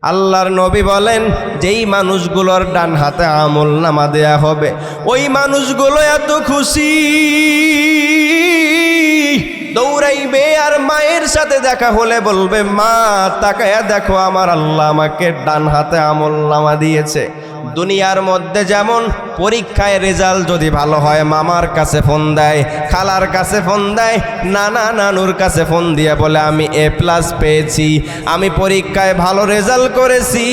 আল্লাহর নবী বলেন, যেই মানুষগুলোর ডান হাতে আমলনামা দেয়া হবে ওই মানুষগুলো এত খুশি দৌড়াইবে আর মায়ের সাথে দেখা হলে বলবে, মা তাকায়া দেখো আমার আল্লাহ আমাকে ডান হাতে আমলনামা দিয়েছে। দুনিয়ার মধ্যে যেমন পরীক্ষায় রেজাল্ট যদি ভালো হয় মামার কাছে ফোন দেয়, খালার কাছে ফোন দেয়, নানা নানুর কাছে ফোন দিয়ে বলে আমি A+ পেয়েছি, আমি পরীক্ষায় ভালো রেজাল্ট করেছি।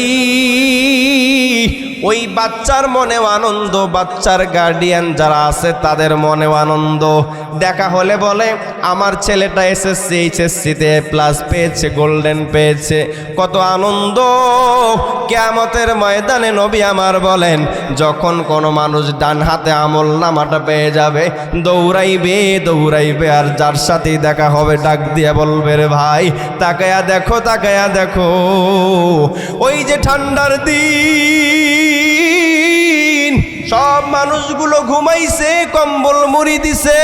ওই বাচ্চার মনেও আনন্দ, বাচ্চার গার্ডিয়ান যারা আছে তাদের মনেও আনন্দ। দেখা হলে বলে আমার ছেলেটা এইচএসসিতে A+ পেয়েছে, গোল্ডেন পেয়েছে, কত আনন্দ। কিয়ামতের ময়দানে নবী আমার বলেন, যখন কোনো মানুষ ডান হাতে আমলনামাটা পেয়ে যাবে দৌড়াইবে দৌড়াইবে আর যার সাথেই দেখা হবে ডাক দিয়ে বলবে, রে ভাই তাকায়া দেখো তাকায়া দেখো। ওই যে ঠান্ডার দিন সব মানুষগুলো ঘুমাইছে, কম্বল মুড়ি দিছে,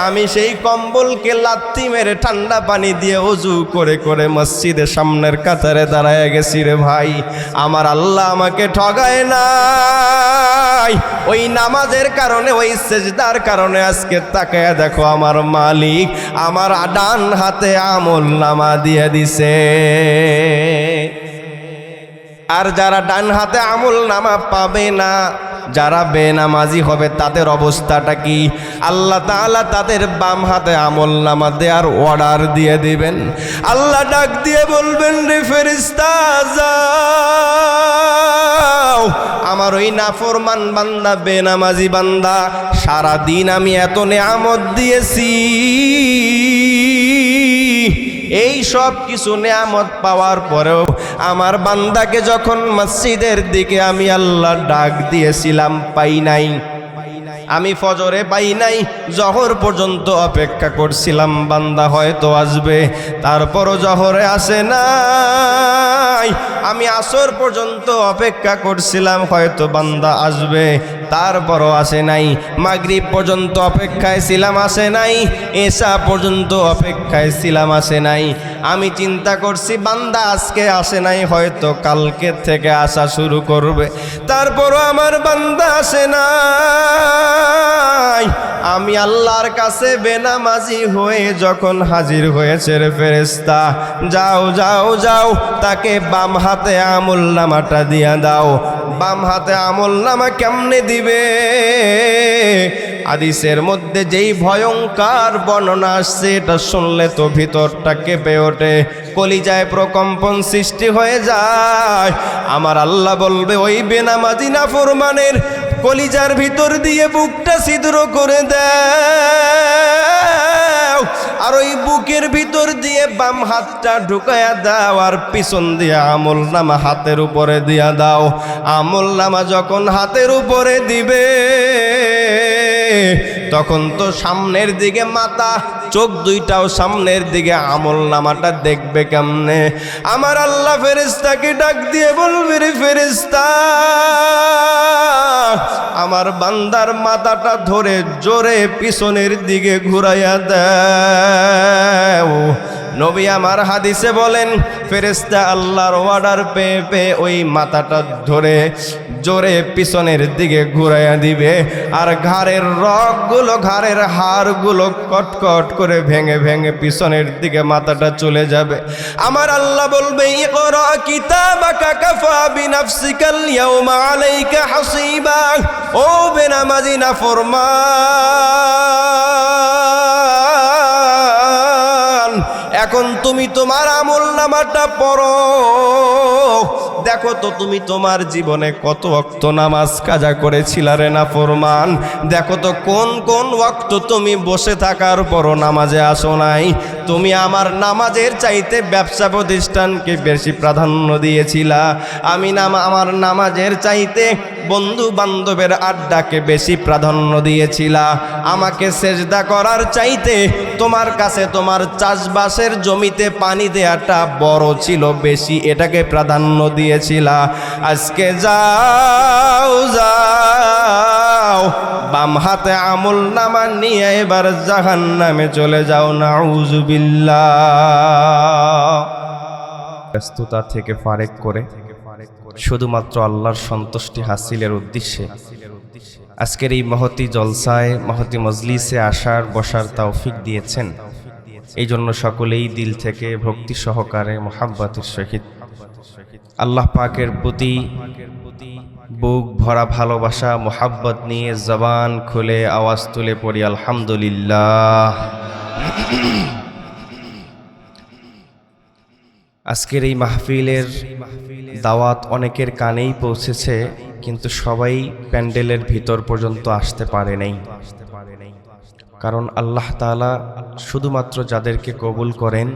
আমি সেই কম্বলকে লাথি মেরে ঠান্ডা পানি দিয়ে ওযু করে করে মসজিদের সামনের কাতারে দাঁড়ায় গেছি। রে ভাই আমার আল্লাহ আমাকে ঠগায় নাই, ওই নামাজের কারণে ওই সেজদার কারণে আজকে তাকায়া দেখো আমার মালিক আমার ডান হাতে আমলনামা দিয়ে দিছে। আর যারা ডান হাতে আমলনামা পাবে না, যারা বেনামাজি হবে তাদের অবস্থাটা কি? আল্লাহ তাআলা তাদের বাম হাতে আমলনামা দেওয়ার অর্ডার দিয়ে দিবেন। আল্লাহ ডাক দিয়ে বলবেন, রে ফেরেশতা যাও, আমার ওই নাফরমান বান্দা বেনামাজি বান্দা সারা দিন আমি এত নেয়ামত দিয়েছি, এই সব কিছু নেয়ামত পাওয়ার পরেও আমার বান্দাকে যখন মসজিদের দিকে আমি আল্লাহ ডাক দিয়েছিলাম পাই নাই, আমি ফজরে পাই নাই, জহর পর্যন্ত অপেক্ষা করছিলাম বান্দা হয়তো আসবে, তারপরও জহরে আসে নাই, আমি আসর পর্যন্ত অপেক্ষা করছিলাম হয়তো বান্দা আসবে, তারপরও আসে নাই, মাগরিব পর্যন্ত অপেক্ষায় ছিলাম আসে নাই, এশা পর্যন্ত অপেক্ষায় ছিলাম আসে নাই। আমি চিন্তা করছি বান্দা আজকে আসে নাই, হয়তো কালকে থেকে আসা শুরু করবে, তারপরও আমার বান্দা আসে নাই। আমি আল্লাহর কাছে বেনামাজি হয়ে যখন হাজির হয়েছে, রে ফেরেশতা যাও যাও যাও, তাকে বাম হাতে আমলনামাটা দিয়া দাও। বাম হাতে আমলনামা কেমনে দিবে? হাদিসের মধ্যে যেই ভয়ঙ্কর বর্ণনা আসছে এটা শুনলে তো ভিতরটা কেঁপে ওঠে, কলিজায় প্রকম্পন সৃষ্টি হয়ে যায়। আমার আল্লাহ বলবে, ওই বেনামাজি নাফরমানের কলিজার ভিতর দিয়ে বুকটা ছিদ্র করে দাও, আর ওই বুকের ভিতর দিয়ে বাম হাতটা ঢুকায়া দাও, আর পিছন দিয়ে আমলনামা হাতের উপরে দিয়া দাও। আমলনামা যখন হাতের উপরে দিবে তখন তো সামনের দিকে মাথা, চোখ দুইটাও সামনের দিকে, আমলনামাটা দেখবে কেমনে? আমার আল্লাহ ফেরেশতাকে ডাক দিয়ে বলবে, রে ফেরেশতা আমার বান্দার মাথাটা ধরে জোরে পিছনের দিকে ঘুরাইয়া দাও। নবী আমার হাদিসে বলেন, ফেরেশতা আল্লাহর অর্ডার পেয়ে পেয়ে ওই মাথাটা ধরে জোরে পিছনের দিকে ঘুরাইয়া দিবে, আর ঘাড়ের রগগুলো, ঘাড়ের হাড়গুলো কটকট করে ভেঙে ভেঙে পিছনের দিকে মাথাটা চলে যাবে। আমার আল্লাহ বলবে, ইকরা কিতাবাকা কাফা বিনাফসিকাল ইয়াউমা আলাইকা হাসিবা। ও বেনামাজি নাফরমান, এখন তুমি তোমার আমলনামাটা পড়ো, দেখো তো তুমি তোমার জীবনে কত ওয়াক্ত নামাজ কাজা করেছিলা রে নাফরমান, দেখো তো কোন কোন ওয়াক্ত তুমি বসে থাকার পরও নামাজে আসো নাই। তুমি আমার নামাজের চাইতে ব্যবসা প্রতিষ্ঠানকে বেশি প্রাধান্য দিয়েছিলা, আমি আমার নামাজের চাইতে বন্ধু বান্ধবের আড্ডাকে বেশি প্রাধান্য দিয়েছিলা, আমাকে সেজদা করার চাইতে তোমার কাছে তোমার চাষবাসের জমিতে পানি দেয়াটা বড় ছিল, বেশি এটাকে প্রাধান্য দিয়েছিলা। আজকে যাও যাও, বাম হাতে আমলনামা নিয়ে এবার জাহান্নামে চলে যাও। নাউযুবিল্লাহ। ব্যস্ততা থেকে ফারেক করে শুধুমাত্র আল্লাহর সন্তুষ্টি হাসিলের উদ্দেশ্যে আজকের এই মহতি জলসায়, মহতি মজলিসে আসার বসার তৌফিক দিয়েছেন। এই জন্য সকলেই দিল থেকে ভক্তি সহকারে মোহাব্বতের সহিত আল্লাহ পাকের প্রতি বুক ভরা ভালোবাসা মোহাব্বত নিয়ে জবান খুলে আওয়াজ তুলে পড়ি আলহামদুলিল্লাহ। আজকের এই মাহফিলের দাওয়াত অনেকের কানেই পৌঁছেছে, কিন্তু সবাই প্যান্ডেলের ভিতর পর্যন্ত আসতে পারে নাই। কারণ আল্লাহ তাআলা শুধুমাত্র যাদেরকে কবুল করেন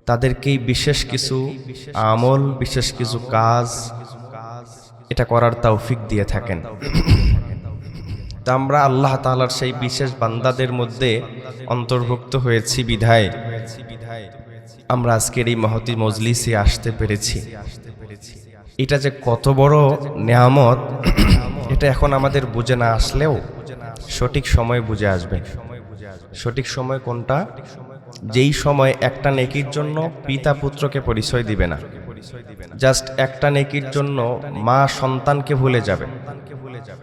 তাদেরকেই বিশেষ কিছু আমল, বিশেষ কিছু কাজ এটা করার তৌফিক দিয়ে থাকেন। তা আমরা আল্লাহ তাআলার সেই বিশেষ বান্দাদের মধ্যে অন্তর্ভুক্ত হয়েছি বিধায় আমরা আজকের এই মহতি মজলিসে আসতে পেরেছি। এটা যে কত বড় নেয়ামত এটা এখন আমাদের বুঝে না আসলেও সঠিক সময় বুঝে আসবে। সঠিক সময় কোনটা? যেই সময় একটা নেকির জন্য পিতা পুত্রকে পরিচয় দিবে না, জাস্ট একটা নেকির জন্য মা সন্তানকে ভুলে যাবে,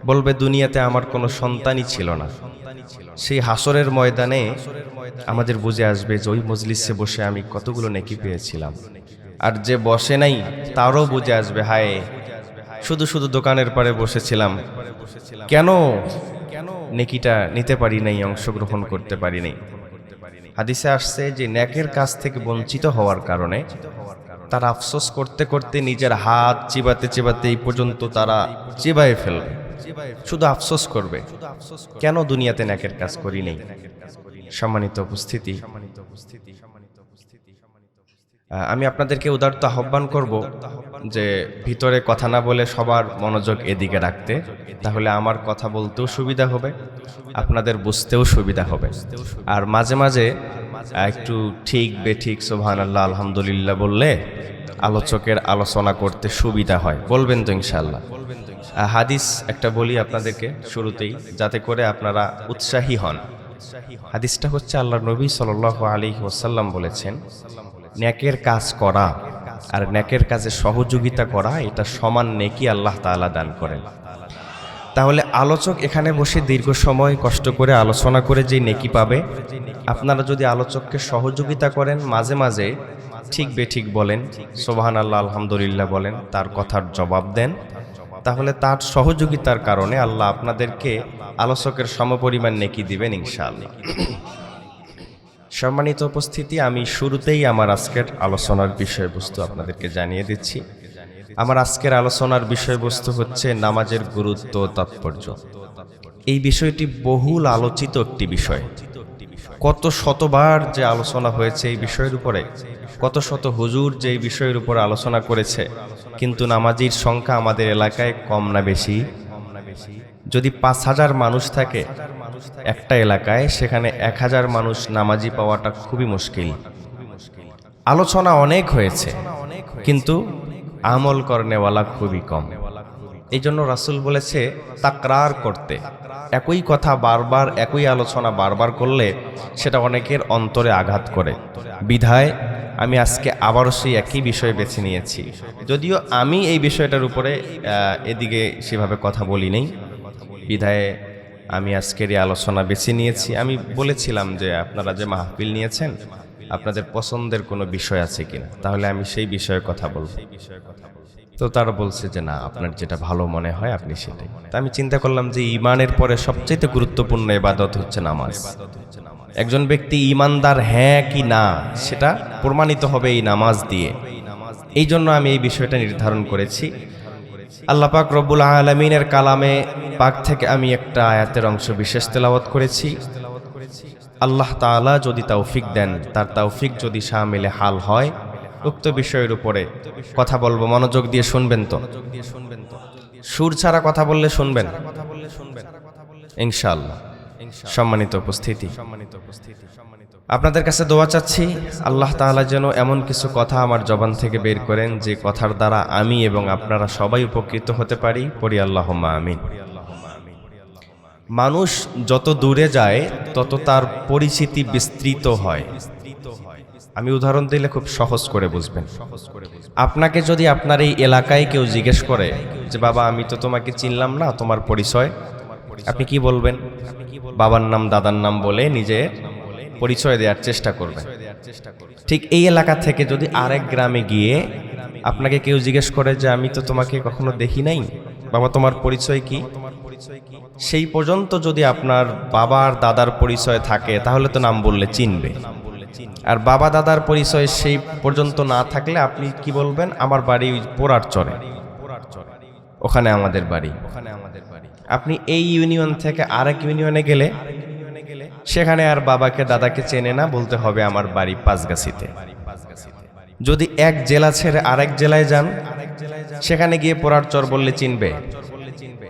বলবে দুনিয়াতে আমার কোনো সন্তানই ছিল না। সেই হাসরের ময়দানে আমাদের বুঝে আসবে যে ওই মজলিসে বসে আমি কতগুলো নেকি পেয়েছিলাম। আর যে বসে নাই তারও বুঝে আসবে, হায় শুধু শুধু দোকানের পারে বসেছিলাম, কেন নেকিটা নিতে পারি নাই, অংশগ্রহণ করতে পারি নাই। হাদিসে আসছে যে নেকের কাছ থেকে বঞ্চিত হওয়ার কারণে তারা আফসোস করতে করতে নিজের হাত চিবাতে চিবাতে এই পর্যন্ত তারা চিবায়ে ফেলবে, শুধু আফসোস করবে কেন দুনিয়াতে নেকের কাজ করি নাই। সম্মানিত উপস্থিতি, আমি আপনাদেরকে উদারত আহ্বান করব যে ভিতরে কথা না বলে সবার মনোযোগ এদিকে রাখতে, তাহলে আমার কথা বলতেও সুবিধা হবে, আপনাদের বুঝতেও সুবিধা হবে। আর মাঝে মাঝে একটু ঠিক বেঠিক সুবহানাল্লাহ আলহামদুলিল্লাহ বললে আলোচকের আলোচনা করতে সুবিধা হয়। বলবেন তো ইনশাআল্লাহ? হাদিস একটা বলি আপনাদেরকে শুরুতেই, যাতে করে আপনারা উৎসাহী হন। হাদিসটা হচ্ছে আল্লাহর নবী সাল্লাল্লাহু আলাইহি ওয়াসাল্লাম বলেছেন, নেকের কাজ করা আর নেকের কাজে সহযোগিতা করা এটা সমান নেকি আল্লাহ তাআলা দান করেন। তাহলে আলোচক এখানে বসে দীর্ঘ সময় কষ্ট করে আলোচনা করে যে নেকি পাবে, আপনারা যদি আলোচককে সহযোগিতা করেন, মাঝে মাঝে ঠিক বেঠিক বলেন, সুবহানাল্লাহ আলহামদুলিল্লাহ বলেন, তার কথার জবাব দেন, তাহলে তার সহযোগিতার কারণে আল্লাহ আপনাদেরকে আলোচকের সমপরিমাণ নেকি দিবেন ইনশাআল্লাহ। সম্মানিত উপস্থিতি, আমি শুরুতেই আমার আজকের আলোচনার বিষয়বস্তু আপনাদেরকে জানিয়ে দিচ্ছি। আমার আজকের আলোচনার বিষয়বস্তু হচ্ছে নামাজের গুরুত্ব ও তাৎপর্য। এই বিষয়টি বহুল আলোচিত একটি বিষয়। কত শতবার যে আলোচনা হয়েছে এই বিষয়ের উপরে, কত শত হুজুর যে এই বিষয়ের উপরে আলোচনা করেছে, কিন্তু নামাজির সংখ্যা আমাদের এলাকায় কম না বেশি? যদি ৫,০০০ মানুষ থাকে একটা এলাকায়, সেখানে ১,০০০ মানুষ নামাজি পাওয়াটা খুবই মুশকিল। আলোচনা অনেক হয়েছে কিন্তু আমল করনেওয়ালা খুবই কম। এই জন্য রাসূল বলেছে তাকরার করতে। একই কথা বারবার, একই আলোচনা বারবার করলে সেটা অনেকের অন্তরে আঘাত করে। বিধায় আমি আজকে আবারও সেই একই বিষয় বেছে নিয়েছি, যদিও আমি এই বিষয়টার উপরে এদিকে সেভাবে কথা বলি নেই। বিধায় আমি আজকের এই আলোচনা বেছে নিয়েছি। আমি বলেছিলাম যে আপনারা যে মাহফিল নিয়েছেন আপনাদের পছন্দের কোনো বিষয় আছে কিনা, তাহলে আমি সেই বিষয়ে কথা বলবো। তো তারা বলছে যে না, আপনার যেটা ভালো মনে হয় আপনি সেটাই। তা আমি চিন্তা করলাম যে ঈমানের পরে সবচেয়ে গুরুত্বপূর্ণ ইবাদত হচ্ছে নামাজ। একজন ব্যক্তি ঈমানদার হ্যাঁ কি না সেটা প্রমাণিত হবে এই নামাজ দিয়ে। এই জন্য আমি এই বিষয়টা নির্ধারণ করেছি। আল্লাহ পাক রব্বুল আলামিনের কালামে পাক থেকে আমি একটা আয়াতের অংশ বিশেষ তেলাওয়াত করেছি। আল্লাহ তাআলা যদি তৌফিক দেন, তার তৌফিক যদি শামিলে হাল হয়, উক্ত বিষয়ের উপরে কথা বলবো। মনোযোগ দিয়ে শুনবেন তো? সুর ছাড়া কথা বললে শুনবেন ইনশাআল্লাহ। সম্মানিত উপস্থিতি, আপনাদের কাছে দোয়া চাচ্ছি আল্লাহ তাআলা যেন এমন কিছু কথা আমার জবান থেকে বের করেন যে কথার দ্বারা আমি এবং আপনারা সবাই উপকৃত হতে পারি। পড়ি আল্লাহুম্মা আমিন। মানুষ যত দূরে যায় তত তার পরিচিতি বিস্তৃত হয়। আমি উদাহরণ দিলে খুব সহজ করে বুঝবেন। আপনাকে যদি আপনার এই এলাকায় কেউ জিজ্ঞেস করে যে বাবা আমি তো তোমাকে চিনলাম না, তোমার পরিচয়, আপনি কি বলবেন? বাবার নাম দাদার নাম বলে নিজের পরিচয় দেওয়ার চেষ্টা করবেন। ঠিক এই এলাকা থেকে যদি আরেক গ্রামে গিয়ে আপনাকে কেউ জিজ্ঞেস করে যে আমি তো তোমাকে কখনো দেখি নাই, বাবা তোমার পরিচয় কি, সেই পর্যন্ত যদি আপনার বাবার দাদার পরিচয় থাকে তাহলে তো নাম বললে চিনবে। আর বাবা দাদার পরিচয় সেই পর্যন্ত না থাকলে আপনি কি বলবেন? আমার বাড়ি পোড়ার চরে, ওখানে আমাদের বাড়ি। আপনি এই ইউনিয়ন থেকে আরেক ইউনিয়নে গেলে সেখানে আর বাবাকে দাদাকে চেনে না, বলতে হবে আমার বাড়ি পাঁচগাছিতে। যদি এক জেলা ছেড়ে আরেক জেলায় যান, সেখানে গিয়ে পোড়ার চর বললে চিনবে,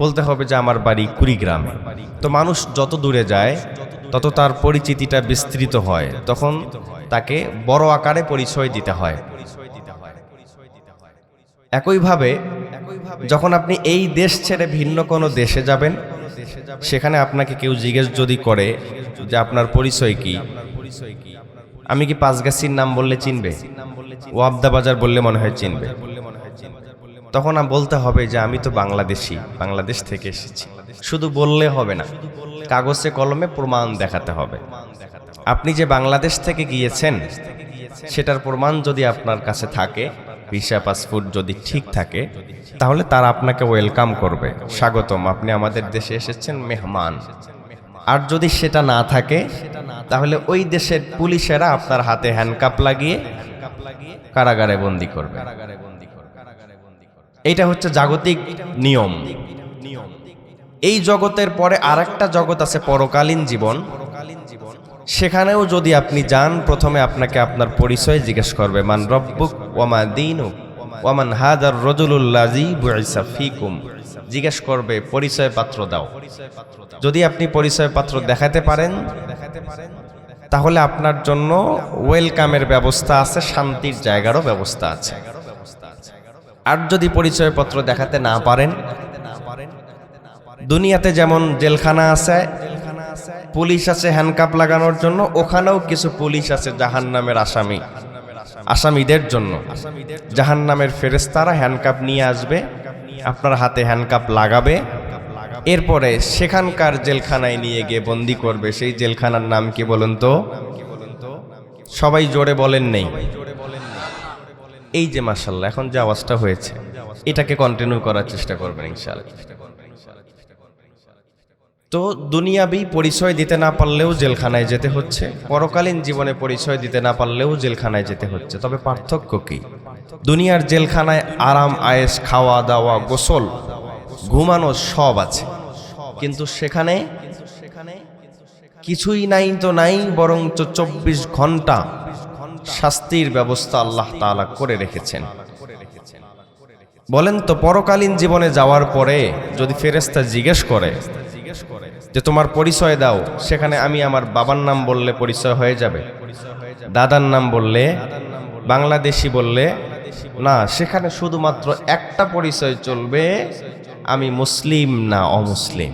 বলতে হবে যে আমার বাড়ি কুড়িগ্রামে। তো মানুষ যত দূরে যায় তত তার পরিচিতিটা বিস্তৃত হয়, তখন তাকে বড় আকারে পরিচয় দিতে হয়। একইভাবে যখন আপনি এই দেশ ছেড়ে ভিন্ন কোনো দেশে যাবেন, সেখানে আপনাকে কেউ জিজ্ঞেস যদি করে যে আপনার পরিচয় কি, আমি কি পাঁচগাছির নাম বললে চিনবে? ওয়াবদা বাজার বললে মনে হয় চিনবে। তখন বলতে হবে যে আমি তো বাংলাদেশি, বাংলাদেশ থেকে এসেছি। শুধু বললে হবে না, কাগজে কলমে প্রমাণ দেখাতে হবে। আপনি যে বাংলাদেশ থেকে গিয়েছেন সেটার প্রমাণ যদি আপনার কাছে থাকে, ভিসা পাসপোর্ট যদি ঠিক থাকে, তাহলে তারা আপনাকে ওয়েলকাম করবে, স্বাগতম, আপনি আমাদের দেশে এসেছেন, মেহমান। আর যদি সেটা না থাকে তাহলে ওই দেশের পুলিশেরা আপনার হাতে হ্যান্ডকাপ লাগিয়ে কারাগারে বন্দী করবে। এইটা হচ্ছে জাগতিক নিয়ম। এই জগতের পরে আরেকটা জগৎ আছে, পরকালীন জীবন। সেখানেও যদি আপনি যান, প্রথমে আপনাকে আপনার পরিচয় জিজ্ঞেস করবে, মান রব্বুক ওয়া মা দীনুক ওয়া মান হাদার রাজুলুল্লাযী বুইসা ফীকুম। জিজ্ঞেস করবে পরিচয় পত্র দাও। যদি আপনি পরিচয় পত্র দেখাতে পারেন তাহলে আপনার জন্য ওয়েলকামের ব্যবস্থা আছে, শান্তির জায়গারও ব্যবস্থা আছে। আর যদি পরিচয় পত্র দেখাতে না পারেন, দুনিয়াতে যেমন জেলখানা আছে, পুলিশ আছে হ্যান্ডকাপ লাগানোর জন্য, ওখানেও কিছু পুলিশ আছে জাহান্নামের আসামি, আসামিদের জন্য। জাহান্নামের ফেরেশতারা হ্যান্ডকাপ নিয়ে আসবে, আপনার হাতে হ্যান্ডকাপ লাগাবে, এরপরে সেখানকার জেলখানায় নিয়ে গিয়ে বন্দি করবে। সেই জেলখানার নাম কি বলুন তো? সবাই জোরে বলেন নেই। এই যে মাশাআল্লাহ এখন যে আওয়াজটা হয়েছে, এটাকে কন্টিনিউ করার চেষ্টা করবেন ইনশাআল্লাহ। তো দুনিয়াবি পরিচয় দিতে না পারলেও জেলখানায় যেতে হচ্ছে, পরকালীন জীবনে পরিচয় দিতে না পারলেও জেলখানায় যেতে হচ্ছে। তবে পার্থক্য কি? দুনিয়ার জেলখানায় আরাম আয়েশ, খাওয়া দাওয়া, গোসল, ঘুমানো সব আছে, কিন্তু সেখানে কিছুই নাই তো নাই, বরং 24 ঘন্টা শাস্তির ব্যবস্থা আল্লাহ তাআলা করে রেখেছেন। বলেন তো, পরকালীন জীবনে যাওয়ার পরে যদি ফেরেশতা জিজ্ঞেস করে যে তোমার পরিচয় দাও, সেখানে আমি আমার বাবার নাম বললে পরিচয় হয়ে যাবে? দাদার নাম বললে, বাংলাদেশি বললে না, সেখানে শুধুমাত্র একটা পরিচয় চলবে, আমি মুসলিম না অমুসলিম।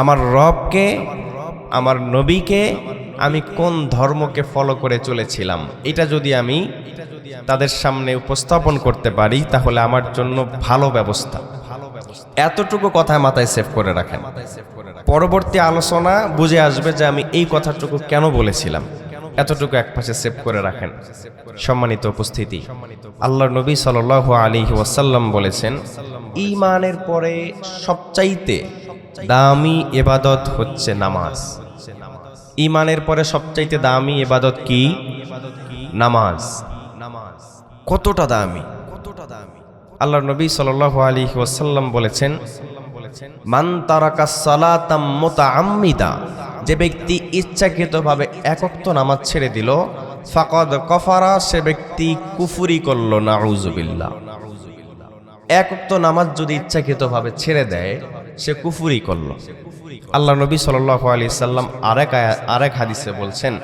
আমার রবকে, আমার নবীকে, আমি কোন ধর্মকে ফলো করে চলেছিলাম, এটা যদি আমি তাদের সামনে উপস্থাপন করতে পারি তাহলে আমার জন্য ভালো ব্যবস্থা। এতটুকু কথা মাথায় সেভ করে রাখেন, পরবর্তী আলোচনা বুঝে আসবে যে আমি এই কথাটুকু কেন বলেছিলাম। এতটুকু একপাশে সেভ করে রাখেন। সম্মানিত উপস্থিতি, আল্লাহর নবী সাল্লাল্লাহু আলাইহি ওয়াসাল্লাম বলেছেন, ঈমানের পরে সবচাইতে দামি ইবাদত হচ্ছে নামাজ। ঈমানের পরে সবচাইতে দামি ইবাদত কি? নামাজ। কতটা দামি! আল্লাহর নবী সাল্লাল্লাহু আলাইহি ওয়াসাল্লাম বলেছেন, মান তারাকাস সালাতাম মুতাআম্মিদা, যে ব্যক্তি ইচ্ছাকৃতভাবে এক ওয়াক্ত নামাজ ছেড়ে দিল, ফাকাদ কাফারা, সে ব্যক্তি কুফরি করল, নাউযুবিল্লাহ। এক ওয়াক্ত নামাজ যদি ইচ্ছাকৃতভাবে ছেড়ে দেয় সে কুফরি করল। আল্লাহ নবী সাল্লাল্লাহু আলাইহি সাল্লাম আরেক হাদিসে বলছেন,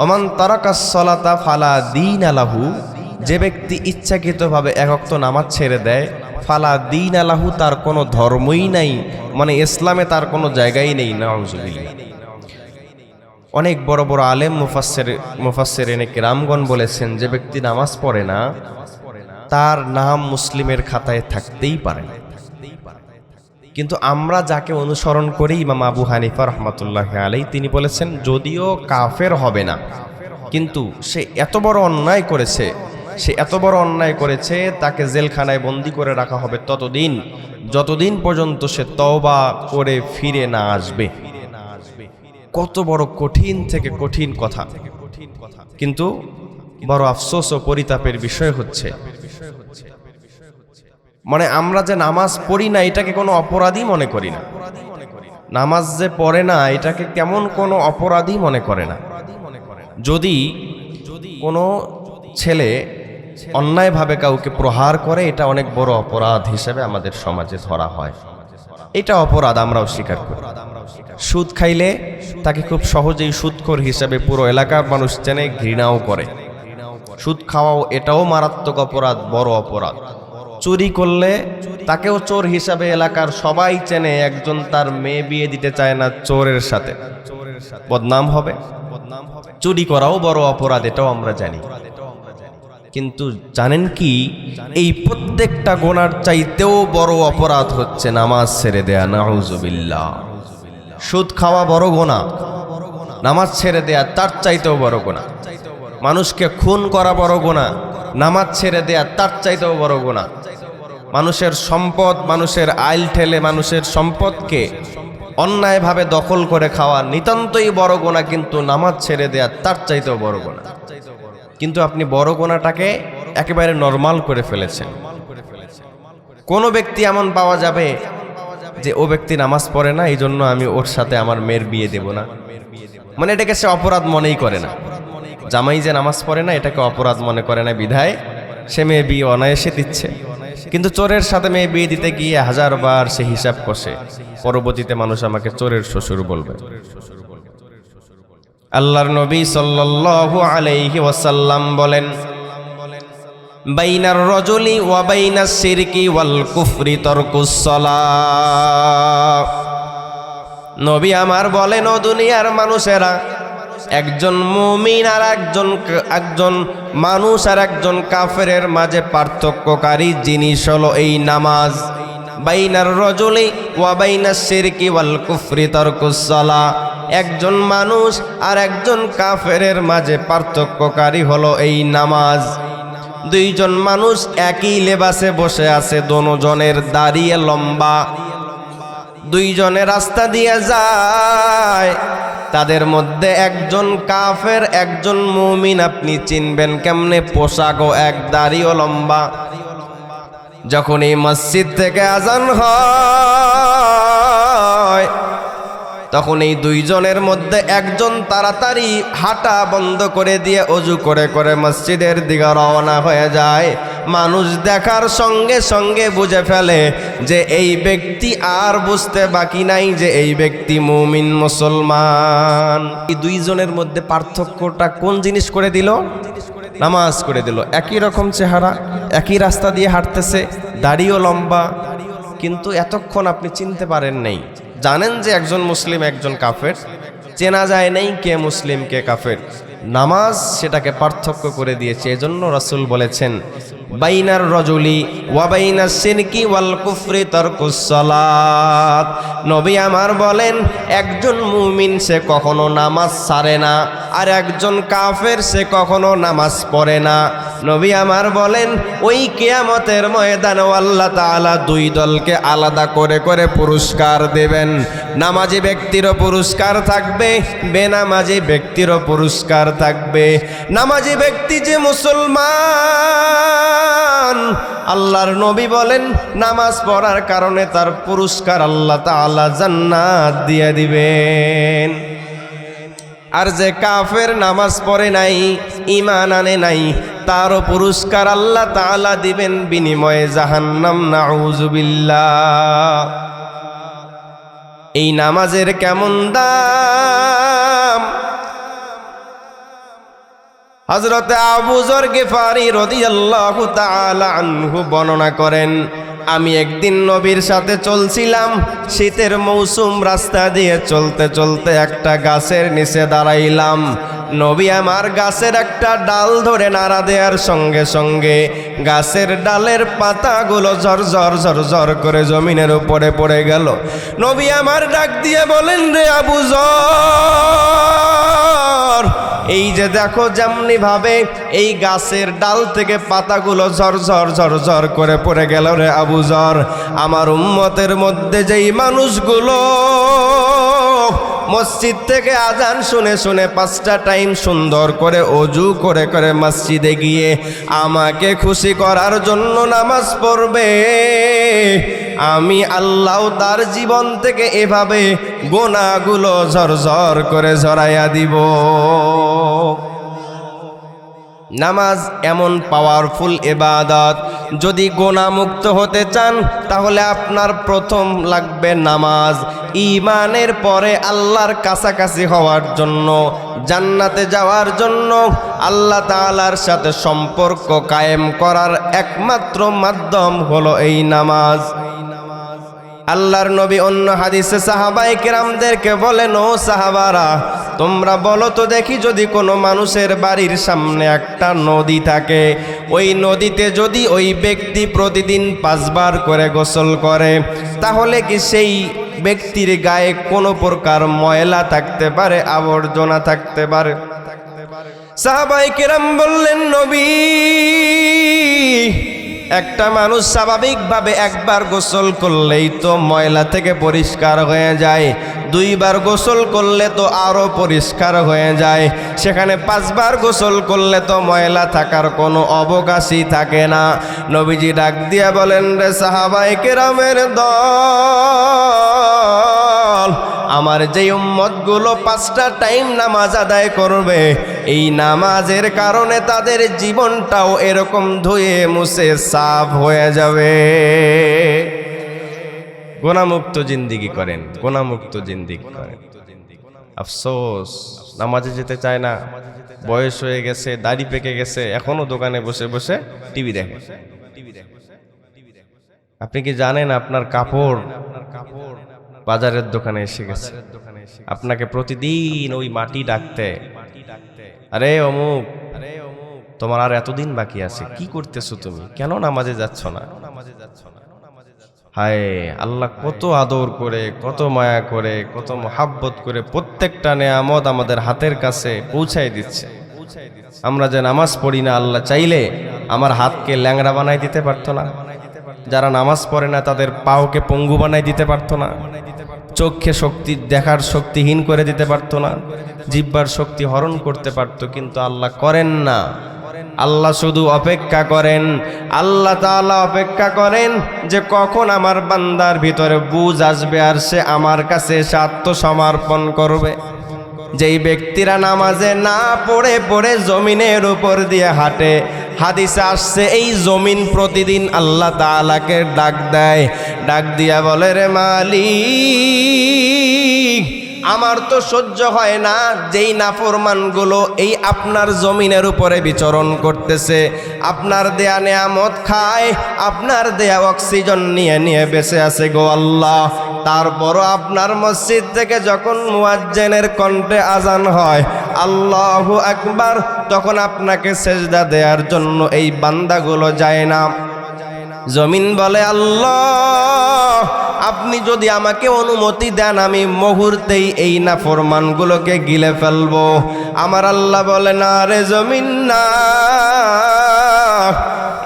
ওমান তারাকাস সালাতা ফালা দীনা লাহু, যে ব্যক্তি ইচ্ছাকৃতভাবে এক ওয়াক্ত নামাজ ছেড়ে দেয় ফালা দীন আলাহু, তার কোনো ধর্মই নাই, মানে ইসলামে তার কোনো জায়গাই নেই। নাউজুবিল্লাহ। অনেক বড় বড় আলেম মুফাসসিরিনে কিরামগণ বলেছেন, যে ব্যক্তি নামাজ পড়ে না তার নাম মুসলিমের খাতায় থাকতেই পারে না। কিন্তু আমরা যাকে অনুসরণ করি, ইমাম আবু হানিফা রাহমাতুল্লাহি আলাইহি, তিনি বলেছেন যদিও কাফের হবে না, কিন্তু সে এত বড় অন্যায় করেছে, তাকে জেলখানায় বন্দী করে রাখা হবে ততদিন যতদিন পর্যন্ত সে তওবা করে ফিরে না আসবে। কত বড় কঠিন থেকে কঠিন কথা। কিন্তু বড় আফসোস ও পরিতাপের বিষয় হচ্ছে, মানে আমরা যে নামাজ পড়ি না এটাকে কোনো অপরাধী মনে করি না, নামাজ যে পড়ে না এটাকে কেমন কোনো অপরাধী মনে করে না। যদি কোনো ছেলে অন্যায়ভাবে কাউকে প্রহার করে, এটা অনেক বড় অপরাধ হিসেবে আমাদের সমাজে ধরা হয়। এটা অপরাধ, আমরাও স্বীকার করি। সুদ খাইলে তাকে খুব সহজেই সুদখোর হিসেবে পুরো এলাকার মানুষ চেনে, ঘৃণাও করে। সুদ খাওয়াও এটাও মারাত্মক অপরাধ, বড় অপরাধ। চুরি করলে তাকেও চোর হিসাবে এলাকার সবাই চেনে, একজন তার মেয়ে বিয়ে দিতে চায় না চোরের সাথে, বদনাম হবে। চুরি করাও বড় অপরাধ, এটাও আমরা জানি। কিন্তু জানেন কি, এই প্রত্যেকটা গুনার চাইতেও বড় অপরাধ হচ্ছে নামাজ ছেড়ে দেয়া। নাউজুবিল্লাহ। সুদ খাওয়া বড় গুনাহ, নামাজ ছেড়ে দেয়া তার চাইতেও বড় গুনাহ। মানুষকে খুন করা বড় গুনাহ, নামাজ ছেড়ে দেয়া তার চাইতেও বড় গুনাহ। মানুষের সম্পদ, মানুষের আইল ঠেলে মানুষের সম্পদকে অন্যায়ভাবে দখল করে খাওয়া নিতান্তই বড় গুনাহ, কিন্তু নামাজ ছেড়ে দেয়া তার চাইতেও বড় গুনাহ। কিন্তু আপনি বড় গুনাহটাকে একেবারে নরমাল করে ফেলেছেন। কোন ব্যক্তি এমন পাওয়া যাবে যে ও ব্যক্তি নামাজ পড়ে না, এই জন্য আমি ওর সাথে আমার মেয়ের বিয়ে দেব না, মানে এটাকে সে অপরাধ মনেই করে না। জামাই যে নামাজ পড়ে না এটাকে অপরাধ মনে করে না, বিধায় সে মেয়ে বিয়ে অনায়াসে দিচ্ছে। কিন্তু চোরের সাথে মেয়ে বিয়ে দিতে গিয়ে হাজারবার সে হিসাব কষে, পরবর্তীতে মানুষ আমাকে চোরের শ্বশুর বলবে। আল্লাহর নবী সাল্লাল্লাহু আলাইহি ওয়াসাল্লাম বলেন, বাইনার রাজুলি ওয়া বাইনাস শিরকি ওয়াল কুফরি তারকুস সালাহ। নবী আমার বলেন, ও দুনিয়ার মানুষেরা, একজন মুমিন আর একজন মানুষ আর একজন কাফেরের মাঝে পার্থক্যকারী জিনিস হলো এই নামাজ। বাইনার রাজুলি ওয়া বাইনাস শিরকি ওয়াল কুফরি তারকুস সালাহ। একজন মানুষ আর একজন কাফেরের মাঝে পার্থক্যকারী হলো এই নামাজ। দুইজন মানুষ একই লেবাসে বসে আছে, দোনোজনের দাঁড়িয়ে লম্বা, দুইজনে রাস্তা দিয়ে যায়, তাদের মধ্যে একজন কাফের একজন মুমিন। আপনি চিনবেন কেমনে? পোশাকও এক, দাড়িও লম্বা। যখন এই মসজিদ থেকে আজান হয় তখন এই দুইজনের মধ্যে একজন তাড়াতাড়ি হাঁটা বন্ধ করে দিয়ে অজু করে করে মসজিদের দিকে রওনা হয়ে যায়। মানুষ দেখার সঙ্গে সঙ্গে বুঝে ফেলে যে এই ব্যক্তি, আর বুঝতে বাকি নাই যে এই ব্যক্তি মুমিন মুসলমান। এই দুইজনের মধ্যে পার্থক্যটা কোন জিনিস করে দিল? নামাজ করে দিল। একই রকম চেহারা, একই রাস্তা দিয়ে হাঁটতেছে, দাড়িও লম্বা, কিন্তু এতক্ষণ আপনি চিনতে পারেন নাই। জানেন যে একজন মুসলিম একজন কাফের, চেনা যায় নাই কে মুসলিম কে কাফের। নামাজ সেটাকে পার্থক্য করে দিয়েছে। এজন্য রাসূল বলেছেন, বাইনার রাজুলি ওয়া বাইনাস শিরকি ওয়াল কুফরি তারকুস সালাত। নবী আমার বলেন, একজন মুমিন সে কখনো নামাজ ছাড়ে না, আর একজন কাফের সে কখনো নামাজ পড়ে না। নবী আমার বলেন, ওই কিয়ামতের ময়দানে আল্লাহ তাআলা দুই দলকে আলাদা করে করে পুরস্কার দেবেন। নামাজি ব্যক্তিরও পুরস্কার থাকবে, বেনামাজি ব্যক্তিরও পুরস্কার থাকবে। নামাজি ব্যক্তি যে মুসলমান, আল্লাহর নবী বলেন নামাজ পড়ার কারণে তার পুরস্কার আল্লাহ তাআলা জান্নাত দিয়ে দিবেন। আর যে কাফের নামাজ পড়ে নাই, ঈমান আনে নাই, তারও পুরস্কার আল্লাহ তাআলা দিবেন বিনিময়ে জাহান্নাম। নাউযুবিল্লাহ। এই নামাজের কেমন দাম! হযরত আবু যর গিফারি রাদিয়াল্লাহু তাআলা আনহু বর্ণনা করেন, আমি একদিন নবীর সাথে চলছিলাম, শীতের মৌসুম, রাস্তা দিয়ে চলতে চলতে একটা গাছের নিচে দাঁড়াইলাম। নবী আমার গাছের একটা ডাল ধরে নাড়া দেওয়ার সঙ্গে সঙ্গে গাছের ডালের পাতাগুলো ঝরঝর ঝরঝর করে জমিনের উপরে পড়ে গেল। নবী আমার ডাক দিয়ে বলেন, রে আবু যর, এই যে দেখো যেমনি ভাবে এই গাছের ডাল থেকে পাতাগুলো ঝরঝর ঝরঝর করে পড়ে গেল, রে আবু যর, আমার উম্মতের মধ্যে যেই মানুষগুলো মসজিদ থেকে আজান শুনে শুনে 5টা টাইম সুন্দর করে অজু করে করে মসজিদে গিয়ে আমাকে খুশি করার জন্য নামাজ পড়বে, আমি আল্লাহ তার জীবন থেকে এভাবে গুনাহগুলো ঝরঝর করে ঝরাইয়া দিব। নামাজ এমন পাওয়ারফুল ইবাদত, যদি গুনাহমুক্ত হতে চান তাহলে আপনার প্রথম লাগবে নামাজ। ঈমানের পরে আল্লাহর কাছাকাছি হওয়ার জন্য, জান্নাতে যাওয়ার জন্য, আল্লাহ তাআলার সাথে সম্পর্ক কায়েম করার একমাত্র মাধ্যম হলো এই নামাজ। আল্লাহর নবী অন্য হাদিসে সাহাবায়ে কেরামদেরকে বলেন, ও সাহাবারা, তোমরা বলো তো দেখি, যদি কোনো মানুষের বাড়ির সামনে একটা নদী থাকে, ওই নদীতে যদি ওই ব্যক্তি প্রতিদিন 5 বার করে গোসল করে, তাহলে কি সেই ব্যক্তির গায়ে কোনো প্রকার ময়লা থাকতে পারে, আবর্জনা থাকতে পারে? সাহাবায়ে কেরাম বললেন, নবী, একটা মানুষ স্বাভাবিকভাবে 1 বার গোসল করলেই তো ময়লা থেকে পরিষ্কার হয়ে যায়, 2 বার গোসল করলে তো আরো পরিষ্কার হয়ে যায়, সেখানে 5 বার গোসল করলে তো ময়লা থাকার কোনো অবকাশই থাকে না। নবীজি ডাক দিয়া বলেন, রে সাহাবায়ে কেরামের দল, আমার যে উম্মতগুলো 5টা টাইম নামাজ আদায় করবে, এই নামাজের কারণে তাদের জীবনটাও এরকম ধুয়ে মুছে সাফ হয়ে যাবে। গুনাহমুক্ত জিন্দেগি করেন, গুনাহমুক্ত জিন্দেগি করেন। আফসোস, নামাজে যেতে চায় না, বয়স হয়ে গেছে, দাড়ি পেকে গেছে, এখনো দোকানে বসে বসে টিভি দেখে। আপনি কি জানেন আপনার কাপড় বাজারের দোকানে এসে গেছে? আপনাকে প্রতিদিন ওই মাটি ডাকতে, আরে অমুক, তোমার আর এতদিন বাকি আছে, কি করতেছো তুমি, কেন নামাজে যাচ্ছ না? হায় আল্লাহ কত আদর করে, কত মায়া করে, কত মহাব্বত করে প্রত্যেকটা নেয়ামত আমাদের হাতের কাছে পৌঁছায় দিচ্ছে। আমরা যে নামাজ পড়ি না, আল্লাহ চাইলে আমার হাতকে ল্যাংড়া বানাই দিতে পারতো না? যারা নামাজ পড়ে না তাদের পাওকে পঙ্গু বানাই দিতে পারতো না? চোখে শক্তি, দেখার শক্তিহীন করে দিতে পারতো না? জিহ্বার শক্তি হরণ করতে পারতো, কিন্তু আল্লাহ করেন না। আল্লাহ শুধু অপেক্ষা করেন, আল্লাহ তাআলা অপেক্ষা করেন যে কখন আমার বান্দার ভিতরে বুঝ আসবে আর সে আমার কাছে এসে আত্মসমর্পণ করবে। যেই ব্যক্তিরা নামাজে না পড়ে পড়ে জমিনের উপর দিয়ে হাঁটে, হাদিসে আসছে এই জমিন প্রতিদিন আল্লাহ তাআলাকে ডাক দেয়, ডাক দিয়া বলে, রে মালিক, আমার তো সহ্য হয় না যেই নাফরমানগুলো এই আপনার জমিনের উপরে বিচরণ করতেছে, আপনার দেয়া নেয়ামত খায়, আপনার দেয়া অক্সিজেন নিয়ে নিয়ে বেঁচে আছে গো আল্লাহ। তারপরও আপনার মসজিদ থেকে যখন মুয়াজ্জিনের কণ্ঠে আজান হয়, আল্লাহু আকবার, তখন আপনাকে সেজদা দেওয়ার জন্য এই বান্দাগুলো যায় না। জমিন বলে, আল্লাহ, আপনি যদি আমাকে অনুমতি দেন আমি মুহূর্তেই এই নাফরমানগুলোকে গিলে ফেলবো। আমার আল্লাহ বলে, না রে জমিন না,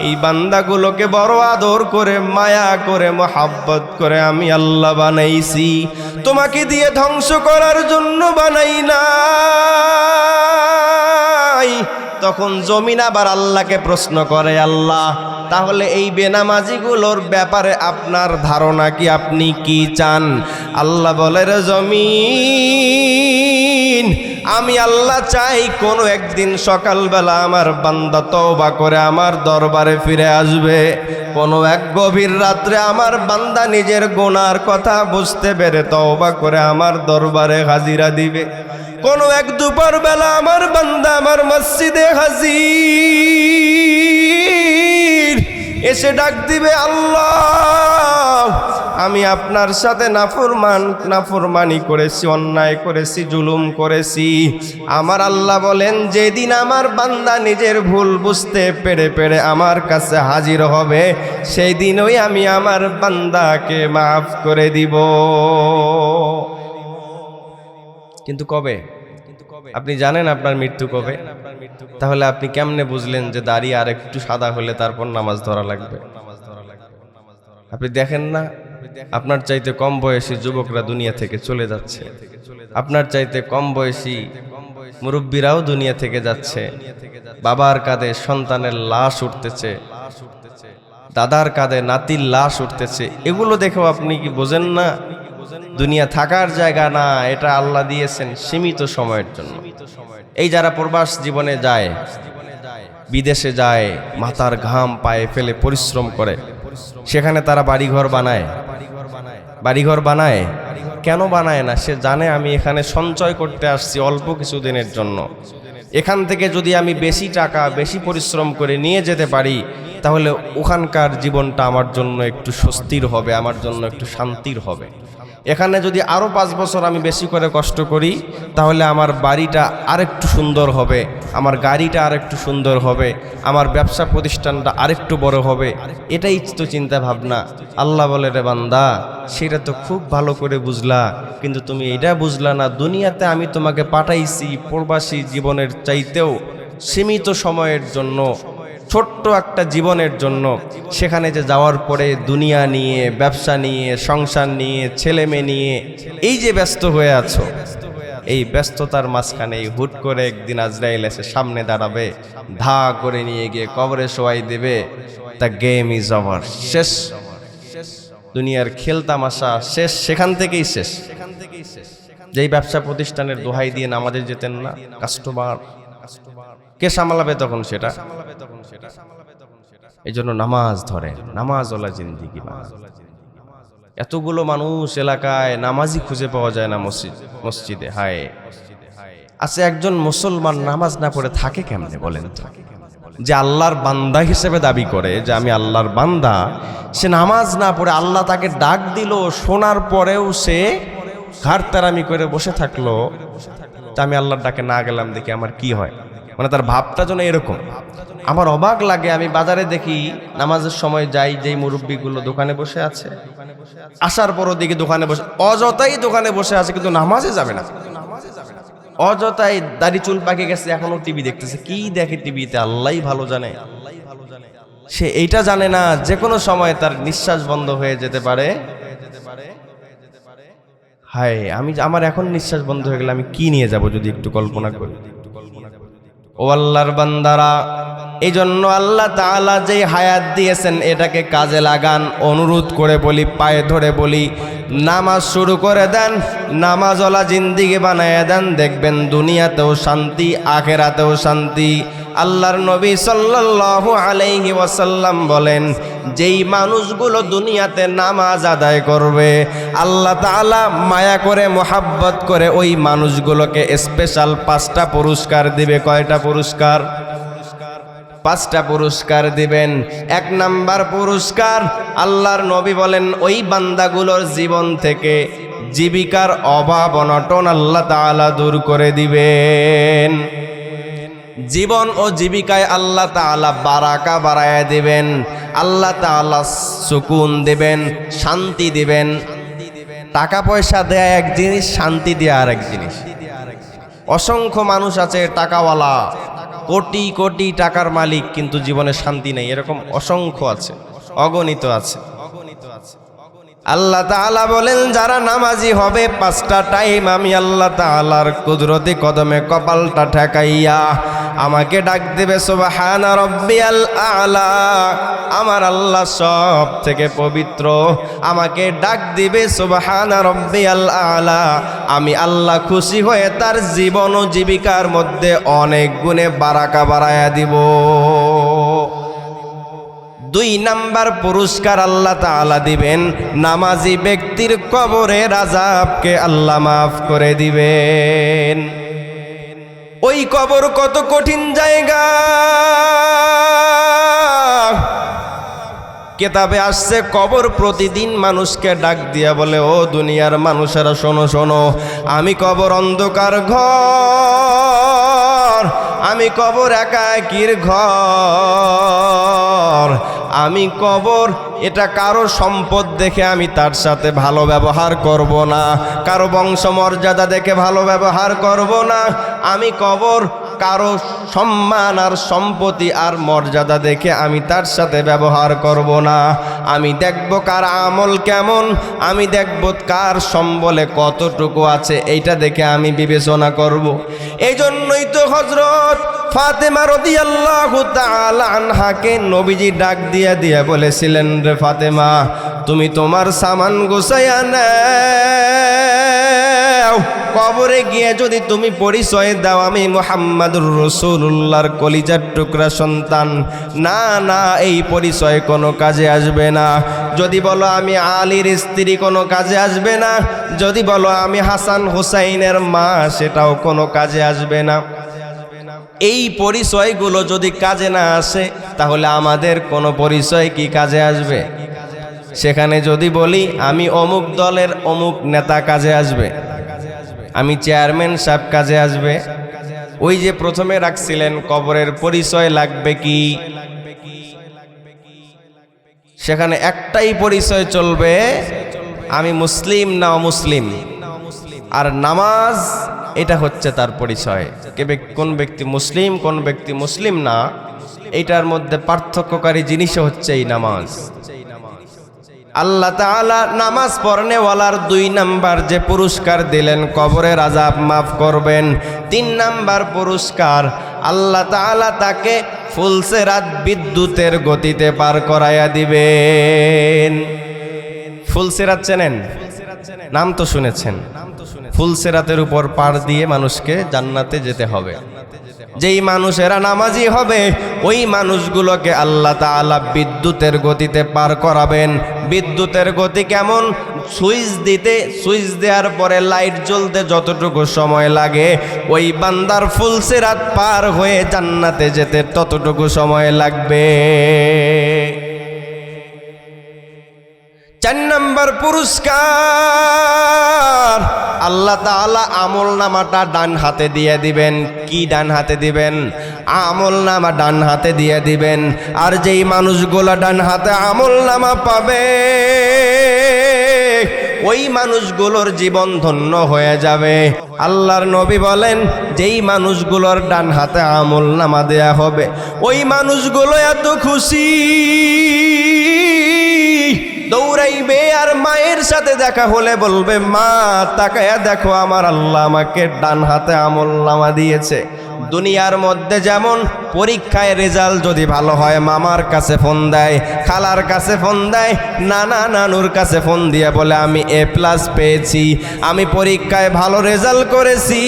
এই বান্দাগুলোকে বড় আদর করে, মায়া করে, মহাব্বত করে আমি আল্লাহ বানাইছি, তোমাকে দিয়ে ধ্বংস করার জন্য বানাই নাই। তখন জমিন আবার আল্লাহকে প্রশ্ন করে, আল্লাহ, তাহলে এই বেনামাজিগুলোর ব্যাপারে আপনার ধারণা কি, আপনি কি চান? আল্লাহ বলে, রে জমিন, আমি আল্লাহ চাই কোনো একদিন সকালবেলা আমার বান্দা তওবা করে আমার দরবারে ফিরে আসবে, কোনো এক গভীর রাত্রে আমার বান্দা নিজের গুনার কথা বুঝতে পেরে তওবা করে আমার দরবারে হাজিরা দিবে, কোনো এক দুপুর বেলা আমার বান্দা আমার মসজিদে হাজির, এসে ডাক দিবে, আল্লাহ আমি আপনার সাথে নাফরমানি করেছি, অন্যায় করেছি, জুলুম করেছি। আমার আল্লাহ বলেন, যেদিন আমার বান্দা নিজের ভুল বুঝতে পেরে আমার কাছে হাজির হবে, সেই দিনই আমি আমার বান্দাকে মাফ করে দিব। কিন্তু কবে? আপনি জানেন আপনার মৃত্যু কবে? তাহলে আপনি কেমনে বুঝলেন যে দাড়ি আর একটু সাদা হলে তারপর নামাজ ধরা লাগবে? আপনি দেখেন না, আপনার চাইতে কম বয়সী যুবকরা দুনিয়া থেকে চলে যাচ্ছে, আপনার চাইতে কম বয়সী মুরব্বীরাও দুনিয়া থেকে যাচ্ছে। বাবার কাঁধে সন্তানের লাশ উঠতেছে, দাদার কাঁধে নাতির লাশ উঠতেছে। এগুলো দেখেও আপনি কি বোঝেন না দুনিয়া থাকার জায়গা না, এটা আল্লাহ দিয়েছেন সীমিত সময়ের জন্য। এই যারা প্রবাস জীবনে যায়, বিদেশে যায়, মাথার ঘাম পায়ে ফেলে পরিশ্রম করে, সেখানে তারা বাড়িঘর বানায়। কেন বানায় না? সে জানে আমি এখানে সঞ্চয় করতে আসছি অল্প কিছুদিনের জন্য। এখান থেকে যদি আমি বেশি টাকা, বেশি পরিশ্রম করে নিয়ে যেতে পারি, তাহলে ওখানকার জীবনটা আমার জন্য একটু স্বস্তির হবে, আমার জন্য একটু শান্তির হবে। এখানে যদি আরও 5 বছর আমি বেশি করে কষ্ট করি, তাহলে আমার বাড়িটা আরেকটু সুন্দর হবে, আমার গাড়িটা আরেকটু সুন্দর হবে, আমার ব্যবসা প্রতিষ্ঠানটা আরেকটু বড় হবে। এটাই তো চিন্তা ভাবনা। আল্লাহ বলে, রে বান্দা, সেটা তো খুব ভালো করে বুঝলা, কিন্তু তুমি এটা বুঝলা না, দুনিয়াতে আমি তোমাকে পাঠাইছি প্রবাসী জীবনের চাইতেও সীমিত সময়ের জন্য, ছোট্ট একটা জীবনের জন্য। সেখানে যে যাওয়ার পরে দুনিয়া নিয়ে, ব্যবসা নিয়ে, সংসার নিয়ে, ছেলে মেয়ে নিয়ে এই যে ব্যস্ত হয়ে আছো, এই ব্যস্ততার মাঝখানে হুট করে একদিন আজরাইল এসে সামনে দাঁড়াবে, ধা করে নিয়ে গিয়ে কবরে শোয়াই দেবে। দ্য গেম ইজ ওভার, শেষ। দুনিয়ার খেল তামাশা শেষ, সেখান থেকেই শেষ। যেই ব্যবসা প্রতিষ্ঠানের দোহাই দিয়ে নামাজে যেতেন না, কাস্টমার কে সামলাবে তখন সেটা? এই জন্য নামাজ ধরে, নামাজওয়ালা জিন্দিগি। এতগুলো মানুষ এলাকায়, নামাজই খুঁজে পাওয়া যায় না মসজিদে। হায়, আচ্ছা, একজন মুসলমান নামাজ না পড়ে থাকে কেমনে বলেন তো? যে আল্লাহর বান্দা হিসেবে দাবি করে যে আমি আল্লাহর বান্দা, সে নামাজ না পড়ে, আল্লাহ তাকে ডাক দিল, শোনার পরেও সে ঘাড়তারামি করে বসে থাকলো। তা আমি আল্লাহর ডাকে না গেলাম, দেখি আমার কি হয়? মানে তার ভাবটা যেন এরকম। আমার অবাক লাগে, আমি বাজারে দেখি নামাজের সময় যাই, যেই মুরব্বীগুলো দোকানে বসে আছে, আসার পরও দেখি দোকানে বসে, অযথাই দোকানে বসে আছে, কিন্তু নামাজে যাবে না। অযথাই দাড়ি চুল পাকে গেছে, এখনো টিভি দেখতেছে। কি দেখে টিভিতে আল্লাহই ভালো জানে। সে এইটা জানে না যে কোনো সময় তার নিঃশ্বাস বন্ধ হয়ে যেতে পারে। হায়, আমার এখন নিঃশ্বাস বন্ধ হয়ে গেলে আমি কি নিয়ে যাব যদি একটু কল্পনা করি। ও আল্লাহর বান্দারা, এই জন্য আল্লাহ তাআলা যেই হায়াত দিয়েছেন এটাকে কাজে লাগান। অনুরোধ করে বলি, পায়ে ধরে বলি, নামাজ শুরু করে দেন, নামাজওয়ালা জিন্দিগি বানায় দেন, দেখবেন দুনিয়াতেও শান্তি, আখিরাতেও শান্তি। আল্লাহর নবী সাল্লাল্লাহু আলাইহি ওয়াসাল্লাম বলেন, যেই মানুষগুলো দুনিয়াতে নামাজ আদায় করবে, আল্লাহ তাআলা মায়া করে, মোহাব্বত করে ওই মানুষগুলোকে স্পেশাল 5টা পুরস্কার দিবে। কয়টা পুরস্কার? 5টা পুরস্কার দিবেন। 1 নাম্বার পুরস্কার, আল্লাহর নবী বলেন, ওই বান্দাগুলোর জীবন থেকে জীবিকার অভাব অনটন আল্লাহ তাআলা দূর করে দিবেন। জীবন ও জীবিকায় আল্লাহ তাআলা বারাকা বাড়ায়া দিবেন, আল্লাহ তাআলা সুকুন দিবেন, শান্তি দিবেন। টাকা পয়সা দেয়া এক জিনিস, শান্তি দেয়া আর এক জিনিস। অসংখ্য মানুষ আছে টাকাওয়ালা, কোটি কোটি টাকার মালিক, কিন্তু জীবনে শান্তি নেই। এরকম অসংখ্য আছে, অগণিত আছে। আল্লাহ তাআলা বলেন, যারা নামাজি হবে 5টা টাইম আমি আল্লাহ তাআলার কুদরতি কদমে কপালটা ঠেকাইয়া আমাকে ডাক দেবে, সুবহানা রাব্বিয়াল আ'লা। আমার আল্লাহ সব থেকে পবিত্র, আমাকে ডাক দিবে সুবহানা রাব্বিয়াল আ'লা। আমি আল্লাহ খুশি হয়ে তার জীবন ও জীবিকার মধ্যে অনেক গুণে বারাকা বাড়ায়া দিব। 2 নাম্বার পুরস্কার আল্লাহ তাআলা দিবেন, নামাজি ব্যক্তির কবরের আযাবকে আল্লাহ মাফ করে দিবেন। ওই কবর কত কঠিন জায়গা, কেতাবে আসছে কবর প্রতিদিন মানুষকে ডাক দিয়া বলে, ও দুনিয়ার মানুষেরা শোনো শোনো, আমি কবর অন্ধকার ঘর, আমি কবর একাকীর ঘর, আমি কবর এটা কারো সম্পদ দেখে আমি তার সাথে ভালো ব্যবহার করব না, কারো বংশমর্যাদা দেখে ভালো ব্যবহার করব না, আমি কবর কারো সম্মান আর সম্পত্তি আর মর্যাদা দেখে আমি তার সাথে ব্যবহার করব না। আমি দেখব কার আমল কেমন, আমি দেখব কার সম্বলে কতটুকু আছে, এইটা দেখে আমি বিবেচনা করব। এই জন্যই তো হযরত ফাতেমা রাদিয়াল্লাহু তাআলা আনহাকে নবীজি ডাক দিয়ে বলেছিলেন, রে ফাতেমা, তুমি তোমার সামান গোছাইয়া নাও, কবরে গিয়ে যদি তুমি পরিচয় দাও আমি মুহাম্মাদুর রাসূলুল্লাহর কলিজার টুকরা সন্তান, না না, এই পরিচয় কোনো কাজে আসবে না। যদি বলো আমি আলীর স্ত্রী, কোনো কাজে আসবে না। যদি বলো আমি হাসান হুসাইনের মা, সেটাও কোনো কাজে আসবে না। এই পরিচয়গুলো যদি কাজে না আসে, তাহলে আমাদের কোনো পরিচয় কি কাজে আসবে? সেখানে যদি বলি আমি অমুক দলের অমুক নেতা, কাজে আসবে? আমি চেয়ারম্যান সাহেব, কাজে আসবে? ওই যে প্রথমে রাখছিলেন কবরের পরিচয় লাগবে কি, সেখানে একটাই পরিচয় চলবে, আমি মুসলিম না অমুসলিম। আর নামাজ, এটা হচ্ছে তার পরিচয়। কোন ব্যক্তি মুসলিম, কোন ব্যক্তি মুসলিম না, এইটার মধ্যে পার্থক্যকারী জিনিস হচ্ছে এই নামাজ। আল্লাহ তাআলা নামাজ পড়নেওয়ালার 2 নাম্বার যে পুরস্কার দিলেন, কবরের আযাব মাফ করবেন। 3 নাম্বার পুরস্কার, আল্লাহ তাআলা তাকে ফুলসেরাত বিদ্যুতের গতিতে পার করাইয়া দিবেন। ফুলসেরাত চেনেন? নাম তো শুনেছেন। ফুলসেরাতের উপর পার দিয়ে মানুষকে জান্নাতে যেতে হবে। যেই মানুষেরা নামাজি হবে, ওই মানুষগুলোকে আল্লাহ তাআলা বিদ্যুতের গতিতে পার করাবেন। বিদ্যুতের গতি কেমন? সুইচ দেওয়ার পরে লাইট জ্বলতে যতটুকু সময় লাগে, ওই বান্দার ফুলসিরাত পার হয়ে জান্নাতে যেতে ততটুকু সময় লাগবে। 4 নম্বর পুরস্কার, আল্লাহ তাআলা আমল নামাটা ডান হাতে দিয়ে দিবেন। কি ডান হাতে দিবেন? আমল নামা ডান হাতে দিয়ে দিবেন। আর যেই মানুষগুলো ডান হাতে আমল নামা পাবে, ওই মানুষগুলোর জীবন ধন্য হয়ে যাবে। আল্লাহর নবী বলেন, যেই মানুষগুলোর ডান হাতে আমল নামা দেয়া হবে, ওই মানুষগুলো এত খুশি, দৌড়াইবে আর মায়ের সাথে দেখা হলে বলবে, মা তাকায়া দেখো, আমার আল্লাহ আমাকে ডান হাতে আমল নামা দিয়েছে। দুনিয়ার মধ্যে যেমন পরীক্ষায় রেজাল্ট যদি ভালো হয়, মামার কাছে ফোন দেয়, খালার কাছে ফোন দেয়, নানা নানুর কাছে ফোন দিয়ে বলে আমি A+ পেয়েছি, আমি পরীক্ষায় ভালো রেজাল্ট করেছি।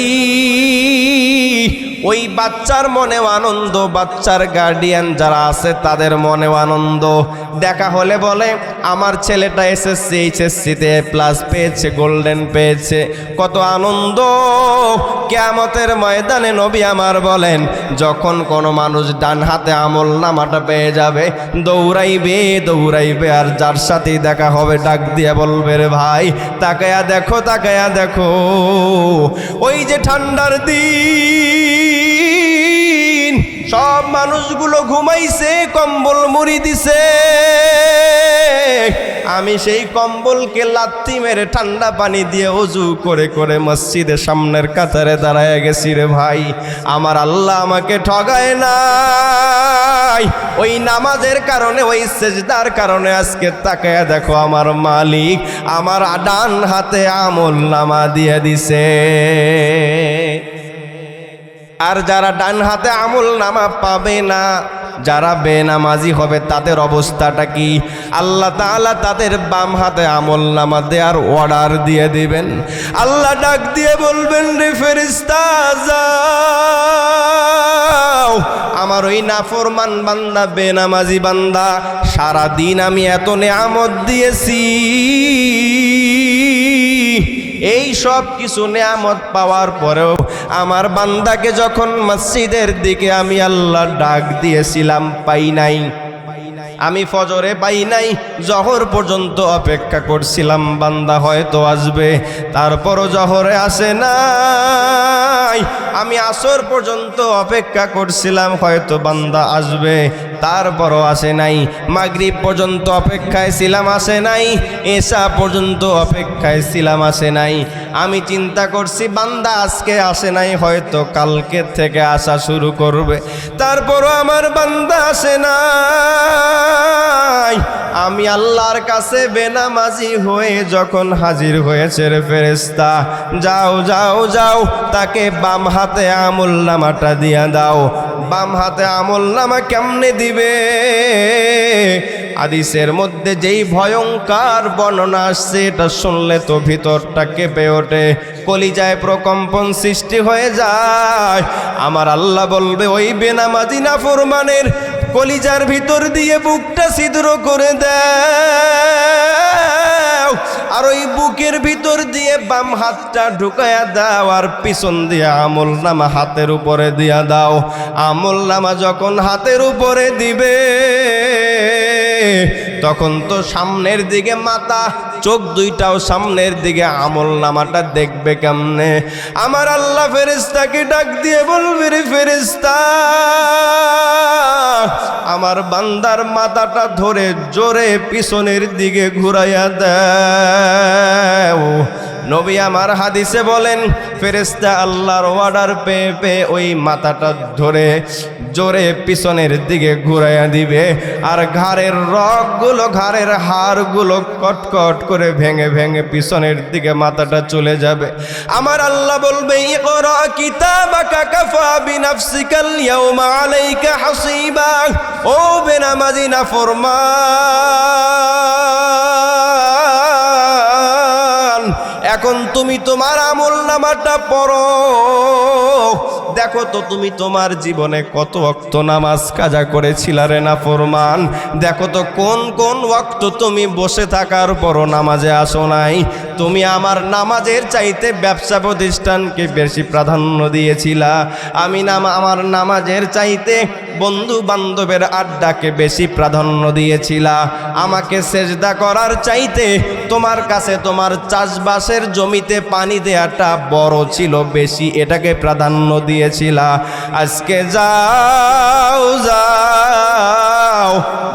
ওই বাচ্চার মনেও আনন্দ, বাচ্চার গার্ডিয়ান যারা আছে তাদের মনেও আনন্দ। দেখা হলে বলে আমার ছেলেটা এসএসসি এইচএসসিতে A+ পেয়েছে, গোল্ডেন পেয়েছে, কত আনন্দ। কিয়ামতের ময়দানে নবী আমার বলেন, যখন কোনো মানুষ ডান হাতে আমল নামাটা পেয়ে যাবে, দৌড়াইবে দৌড়াইবে, আর যার সাথেই দেখা হবে ডাক দিয়ে বলবে, রে ভাই তাকায়া দেখো, তাকায়া দেখো, ওই যে ঠান্ডার দিন সব মানুষগুলো ঘুমাইছে, কম্বল মুড়ি দিছে, আমি সেই কম্বলকে লাথি মেরে ঠান্ডা পানি দিয়ে ওযু করে করে মসজিদের সামনের কাতারে দাঁড়ায় গেছি। রে ভাই, আমার আল্লাহ আমাকে ঠগায় নাই। ওই নামাজের কারণে, ওই সেজদার কারণে আজকে তাকায়া দেখো, আমার মালিক আমার ডান হাতে আমল নামা দিয়ে দিছে। আর যারা ডান হাতে আমল নামা পাবে না, যারা বেনামাজি হবে, তাদের অবস্থাটা কি? আল্লাহ তাআলা তাদের বাম হাতে আমল নামা দেওয়ার অর্ডার দিয়ে দিবেন। আল্লাহ ডাক দিয়ে বলবেন, রে ফেরেশতা যাও, আমার ওই নাফরমান বান্দা, বেনামাজি বান্দা, সারা দিন আমি এত নেয়ামত দিয়েছি, এই সব কিছু নেয়ামত পাওয়ার পরেও আমার বান্দাকে যখন মসজিদের দিকে আমি আল্লাহ ডাক দিয়েছিলাম, পাই নাই। আমি ফজরে পাই নাই, জহর পর্যন্ত অপেক্ষা করছিলাম বান্দা হয়তো আসবে, তারপরও জহরে আসে নাই। আমি আসর পর্যন্ত অপেক্ষা করছিলাম হয়তো বান্দা আসবে, তারপরও আসে নাই। মাগরিব পর্যন্ত অপেক্ষায় ছিলাম, আসে নাই। এশা পর্যন্ত অপেক্ষায় ছিলাম, আসে নাই। আমি চিন্তা করছি বান্দা আজকে আসে নাই, হয়তো কালকে থেকে আসা শুরু করবে, তারপরও আমার বান্দা আসে নাই। আমি আল্লাহর কাছে বেনামাজি হয়ে যখন হাজির হয়েছে রে ফেরেশতা, যাও যাও যাও, তাকে বাম হাতে আমলনামাটা দিয়া দাও। বাম হাতে আমলনামা কেমনে দিবে? হাদিসের মধ্যে যেই ভয়ঙ্কর বর্ণনা আসছে, এটা শুনলে তো ভিতরটা কেঁপে ওঠে, কলিজায় প্রকম্পন সৃষ্টি হয়ে যায়। আমার আল্লাহ বলবে ওই বেনামাজি নাফরমানের কলিজার ভিতর দিয়ে বুকটা ছিদ্র করে দাও, আর ওই বুকের ভিতর দিয়ে বাম হাতটা ঢুকায়া দাও, আর পিছন দিয়ে আমলনামা হাতের উপরে দিয়া দাও। আমলনামা যখন হাতের উপরে দিবে, তখন তো সামনের দিকে মাথা, চোখ দুইটাও সামনের দিকে, আমলনামাটা দেখবে কেমনে? আমার আল্লাহ ফেরেশতাকে ডাক দিয়ে বলবে, রে ফেরেশতা, আমার বান্দার মাথাটা ধরে জোরে পিছনের দিকে ঘুরাইয়া দাও। নবী আমার হাদিসে বলেন, ফেরেশতা আল্লাহর অর্ডার পেয়ে পেয়ে ওই মাথাটা ধরে জোরে পিছনের দিকে ঘুরাইয়া দিবে, আর ঘাড়ের রগগুলো, ঘাড়ের হাড়গুলো কটকট করে ভেঙে ভেঙে পিছনের দিকে মাথাটা চলে যাবে। আমার আল্লাহ বলবে, ইকরা কিতাবাকা কাফা বিনাফসিকাল ইয়াউমা আলাইকা হাসিবা। ও বেনামাজি নাফরমান, এখন তুমি তোমার আমলনামাটা পড়ো। দেখো তো তুমি তোমার জীবনে কত ওয়াক্ত নামাজ কাজা করেছিলা রে নাফরমান। দেখো তো কোন কোন ওয়াক্ত তুমি বসে থাকার পরও নামাজে আসো নাই। তুমি আমার নামাজের চাইতে ব্যবসা প্রতিষ্ঠানকে বেশি প্রাধান্য দিয়েছিলা। আমি আমার নামাজের চাইতে বন্ধু বান্ধবের আড্ডাকে বেশি প্রাধান্য দিয়েছিলা। আমাকে সেজদা করার চাইতে তোমার কাছে তোমার চাষবাসের জমিতে পানি দেওয়াটা বড় ছিল, বেশি এটাকে প্রাধান্য দিয়েছিলা। আজকে যাও যাও,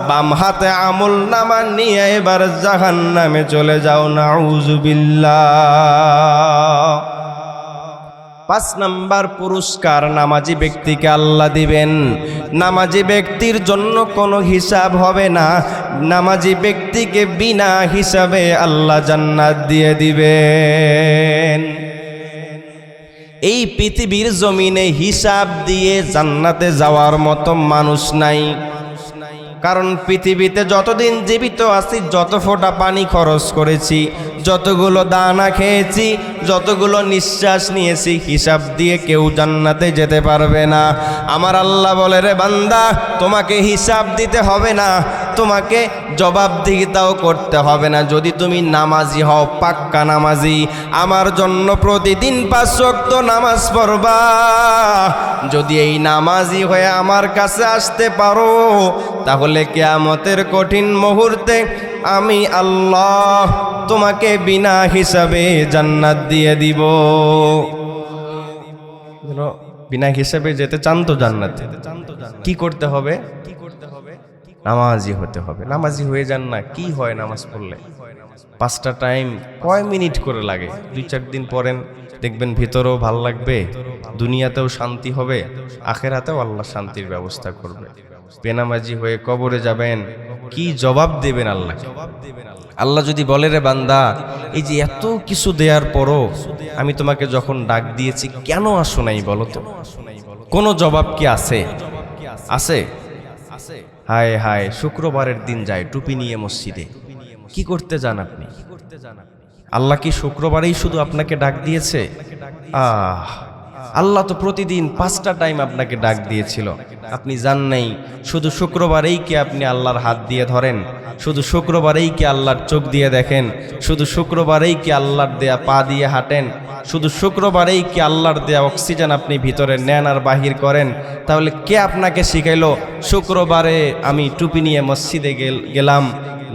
বাম হাতে আমলনামা নিয়ে এবার জাহান্নামে চলে যাও, নাউযুবিল্লাহ। 5 নাম্বার পুরস্কার নামাজি ব্যক্তিকে আল্লাহ দিবেন। নামাজি ব্যক্তির জন্য কোনো হিসাব হবে না, নামাজি ব্যক্তিকে বিনা হিসাবে আল্লাহ জান্নাত দিয়ে দিবেন। এই পৃথিবীর জমিনে হিসাব দিয়ে জান্নাতে যাওয়ার মতো মানুষ নাই। কারণ পৃথিবীতে যতদিন জীবিত আছি, যত ফোঁটা পানি খরচ করেছি, যতগুলো দানা খেয়েছি, যতগুলো নিঃশ্বাস নিয়েছি, হিসাব দিয়ে কেউ জান্নাতে যেতে পারবে না। আমার আল্লাহ বলে, রে বান্দা, তোমাকে হিসাব দিতে হবে না, তোমাকে জবাবদিহিতাও করতে হবে না। যদি তুমি নামাজি হও, পাক্কা নামাজি, আমার জন্য প্রতিদিন 5 ওয়াক্ত নামাজ পড়বা, যদি এই নামাজি হয়ে আমার কাছে আসতে পারো, তাহলে কিয়ামতের কঠিন মুহূর্তে আমি আল্লাহ তোমাকে বিনা হিসাবে জান্নাত দিয়ে দিব। বিনা হিসাবে যেতে চান তো জান্নাতে, কি করতে হবে? নামাজি হতে হবে। নামাজি হয়ে যান না, কি হয় নামাজ পড়লে? 5টা টাইম কয় মিনিট করে লাগে? 2-4 দিন পড়েন, দেখবেন ভিতরেও ভাল লাগবে, দুনিয়াতেও শান্তি হবে, আখেরাতেও আল্লাহ শান্তির ব্যবস্থা করবে। বেনামাজি হয়ে কবরে যাবেন, কি জবাব দেবেন আল্লাহ? আল্লাহ যদি বলে, রে বান্দা, এই যে এত কিছু দেওয়ার পরও আমি তোমাকে যখন ডাক দিয়েছি কেন আসো নাই বলো তো? কোনো জবাব কি আছে? আছে? হায় হায়, শুক্রবারের দিন যায় টুপি নিয়ে মসজিদে, কি করতে যান আপনি? আল্লাহ কি শুক্রবারেই শুধু আপনাকে ডাক দিয়েছে? আল্লাহ তো প্রতিদিন 5টা টাইম আপনাকে ডাক দিয়েছিল, আপনি জান নাই। শুধু শুক্রবারেই কি আপনি আল্লাহর হাত দিয়ে ধরেন? শুধু শুক্রবারেই কি আল্লাহর চোখ দিয়ে দেখেন? শুধু শুক্রবারেই কি আল্লাহর দেয়া পা দিয়ে হাঁটেন? শুধু শুক্রবারেই কি আল্লাহর দেয়া অক্সিজেন আপনি ভিতরে নেন আর বাহির করেন? তাহলে কে আপনাকে শিখাইলো শুক্রবারে আমি টুপি নিয়ে মসজিদে গেলাম,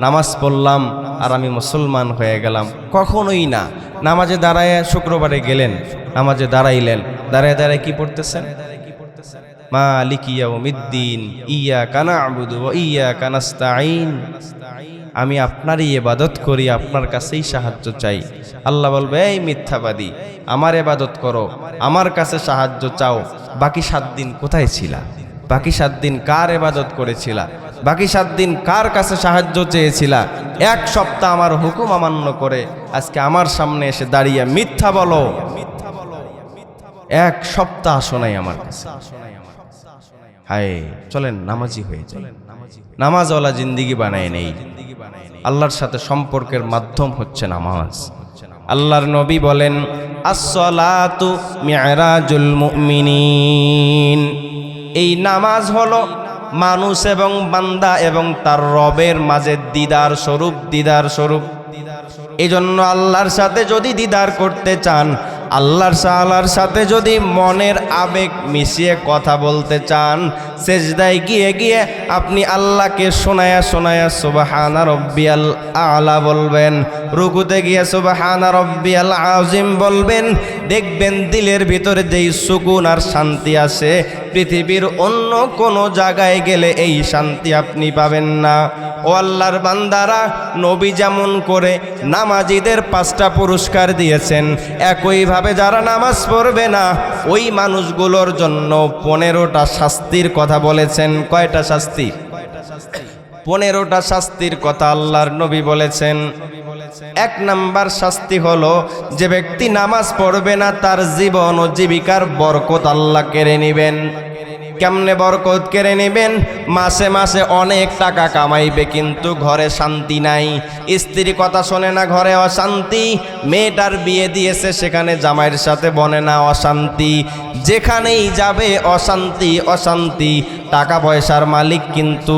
নামাজ পড়লাম আর আমি মুসলমান হয়ে গেলাম? কখনোই না। নামাজে দাঁড়ায় শুক্রবারে গেলেন, নামাজে দাঁড়াইলেন, দাঁড়ায় দাঁড়ায় কি পড়তেছেন? মালিক ইয়াউমিদ্দিন ইয়্যাকা না'বুদু ওয়া ইয়্যাকা নাস্তাঈন। আমি আপনারই ইবাদত করি, আপনার কাছেই সাহায্য চাই। আল্লাহ বলবে, এই মিথ্যাবাদী, আমার ইবাদত করো, আমার কাছে সাহায্য চাও। বাকি 7 দিন কোথায় ছিলা? বাকি 7 দিন কার ইবাদত করেছিলা? বাকি 7 দিন কার কাছে সাহায্য চেয়েছিলা? 1 সপ্তাহ আমার হুকুম অমান্য করে আজকে আমার সামনে এসে দাঁড়িয়ে মিথ্যা বলো। 1 সপ্তাহ শোনাই আমার কাছে। হায়, চলেন নামাজি হয়ে যাই। নামাজওয়ালা জিন্দিগি বানায় নেই। আল্লাহর সাথে সম্পর্কের মাধ্যম হচ্ছে নামাজ। আল্লাহর নবী বলেন, আস-সালাতু মি'রাজুল মুমিনিন। এই নামাজ হলো মানুষ এবং বান্দা এবং তার রবের মাঝে দিদার স্বরূপ, দিদার স্বরূপ। এই জন্য আল্লাহর সাথে যদি দিদার করতে চান, আল্লাহর সাথে যদি মনের আবেগ মিশিয়ে কথা বলতে চান, সেজদায় গিয়ে গিয়ে আপনি আল্লাহকে শোনায়া শোনায়া সুবহানা রব্বিয়াল আলা বলবেন, রুকুতে গিয়ে সুবহানা রব্বিয়াল আযীম বলবেন। দেখবেন দিলের ভিতরে যেই সুকুন আর শান্তি আছে, পৃথিবীর অন্য কোনো জায়গায় গেলে এই শান্তি আপনি পাবেন না। ও আল্লাহর বান্দারা, নবী যেমন করে নামাজীদের 5টা পুরস্কার দিয়েছেন, একইভাবে যারা নামাজ পড়বে না ওই মানুষগুলোর জন্য 15টা শাস্তির কথা বলেছেন। কয়টা শাস্তি? 15টা শাস্তির কথা আল্লাহর নবী বলেছেন। 1 নাম্বার শাস্তি হলো, যে ব্যক্তি নামাজ পড়বে না তার জীবন ও জীবিকার বরকত আল্লাহ কেড়ে নেবেন। কেমনে বরকত কেড়ে নেবেন? মাসে মাসে অনেক টাকা কামাইবে কিন্তু ঘরে শান্তি নাই, স্ত্রীর কথা শোনে না, ঘরে অশান্তি। মেয়েটার বিয়ে দিয়েছে, সেখানে জামাইয়ের সাথে বনে না, অশান্তি। যেখানেই যাবে অশান্তি, অশান্তি। টাকা পয়সার মালিক কিন্তু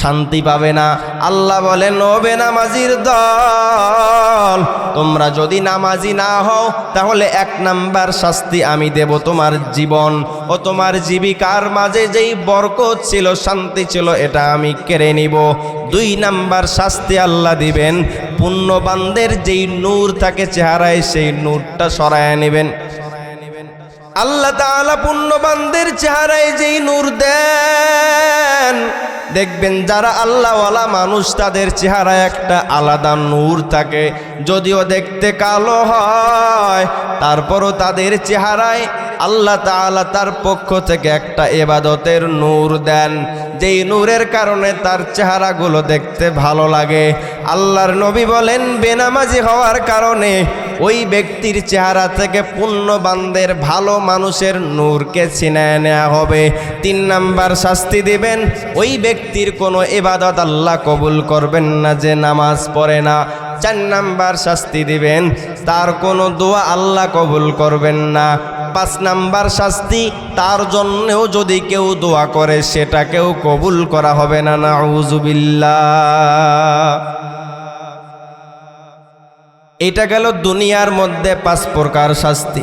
শান্তি পাবে না। আল্লাহ বলেন, ও বেনামাজির দল, তোমরা যদি নামাজি না হও তাহলে 1 নাম্বার শাস্তি আমি দেব, তোমার জীবন ও তোমার জীবিকার মাঝে যেই বরকত ছিল, শান্তি ছিল, এটা আমি কেড়ে নিব। 2 নাম্বার শাস্তি আল্লাহ দিবেন, পুণ্যবানদের যেই নূর থাকে চেহারায়, সেই নূরটা সরায় নেবেন। আল্লাহ তাআলা পুণ্যবানদের চেহারায় যেই নূর দেন, দেখবেন যারা আল্লাহওয়ালা মানুষ তাদের চেহারায় একটা আলাদা নূর থাকে। যদিও দেখতে কালো হয়, তারপরও তাদের চেহারায় আল্লাহ তাআলা তার পক্ষ থেকে একটা ইবাদতের নূর দেন, যেই নূরের কারণে তার চেহারাগুলো দেখতে ভালো লাগে। আল্লাহর নবী বলেন, বেনামাজি হওয়ার কারণে ওই ব্যক্তির চেহারা থেকে পুণ্যবানদের ভালো মানুষের নূরকে ছিনায় নেওয়া হবে। 3 নাম্বার শাস্তি দিবেন, ওই ব্যক্তির কোনো ইবাদত আল্লাহ কবুল করবেন না যে নামাজ পড়ে না। 4 নাম্বার শাস্তি দিবেন, তার কোনো দোয়া আল্লাহ কবুল করবেন না। 5 নাম্বার শাস্তি, তার জন্যও যদি কেউ দোয়া করে সেটাকেও কবুল করা হবে না। নাউযুবিল্লাহ। এটা গেল দুনিয়ার মধ্যে 5 প্রকার শাস্তি।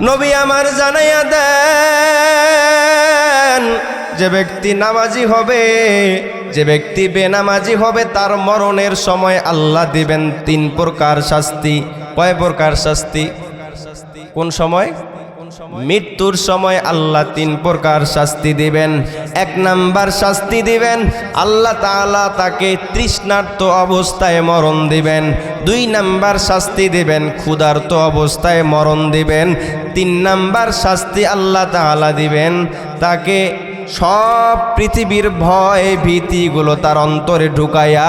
নবী আমার জানাইয়া দেন, যে ব্যক্তি নামাজি হবে, যে ব্যক্তি বেনামাজি হবে, তার মরণের সময় আল্লাহ দিবেন 3 প্রকার শাস্তি। কয় প্রকার শাস্তি? কোন সময়? মৃত্যুর সময় আল্লাহ 3 প্রকার শাস্তি দিবেন। 1 নাম্বার শাস্তি দিবেন, আল্লাহ তাআলা তাকে তৃষ্ণার্ত অবস্থায় মরণ দিবেন। 2 নাম্বার শাস্তি দিবেন, ক্ষুধার্ত অবস্থায় মরণ দিবেন। 3 নাম্বার শাস্তি আল্লাহ তাআলা দিবেন, তাকে সব পৃথিবীর ভয় ভীতিগুলো তার অন্তরে ঢুকাইয়া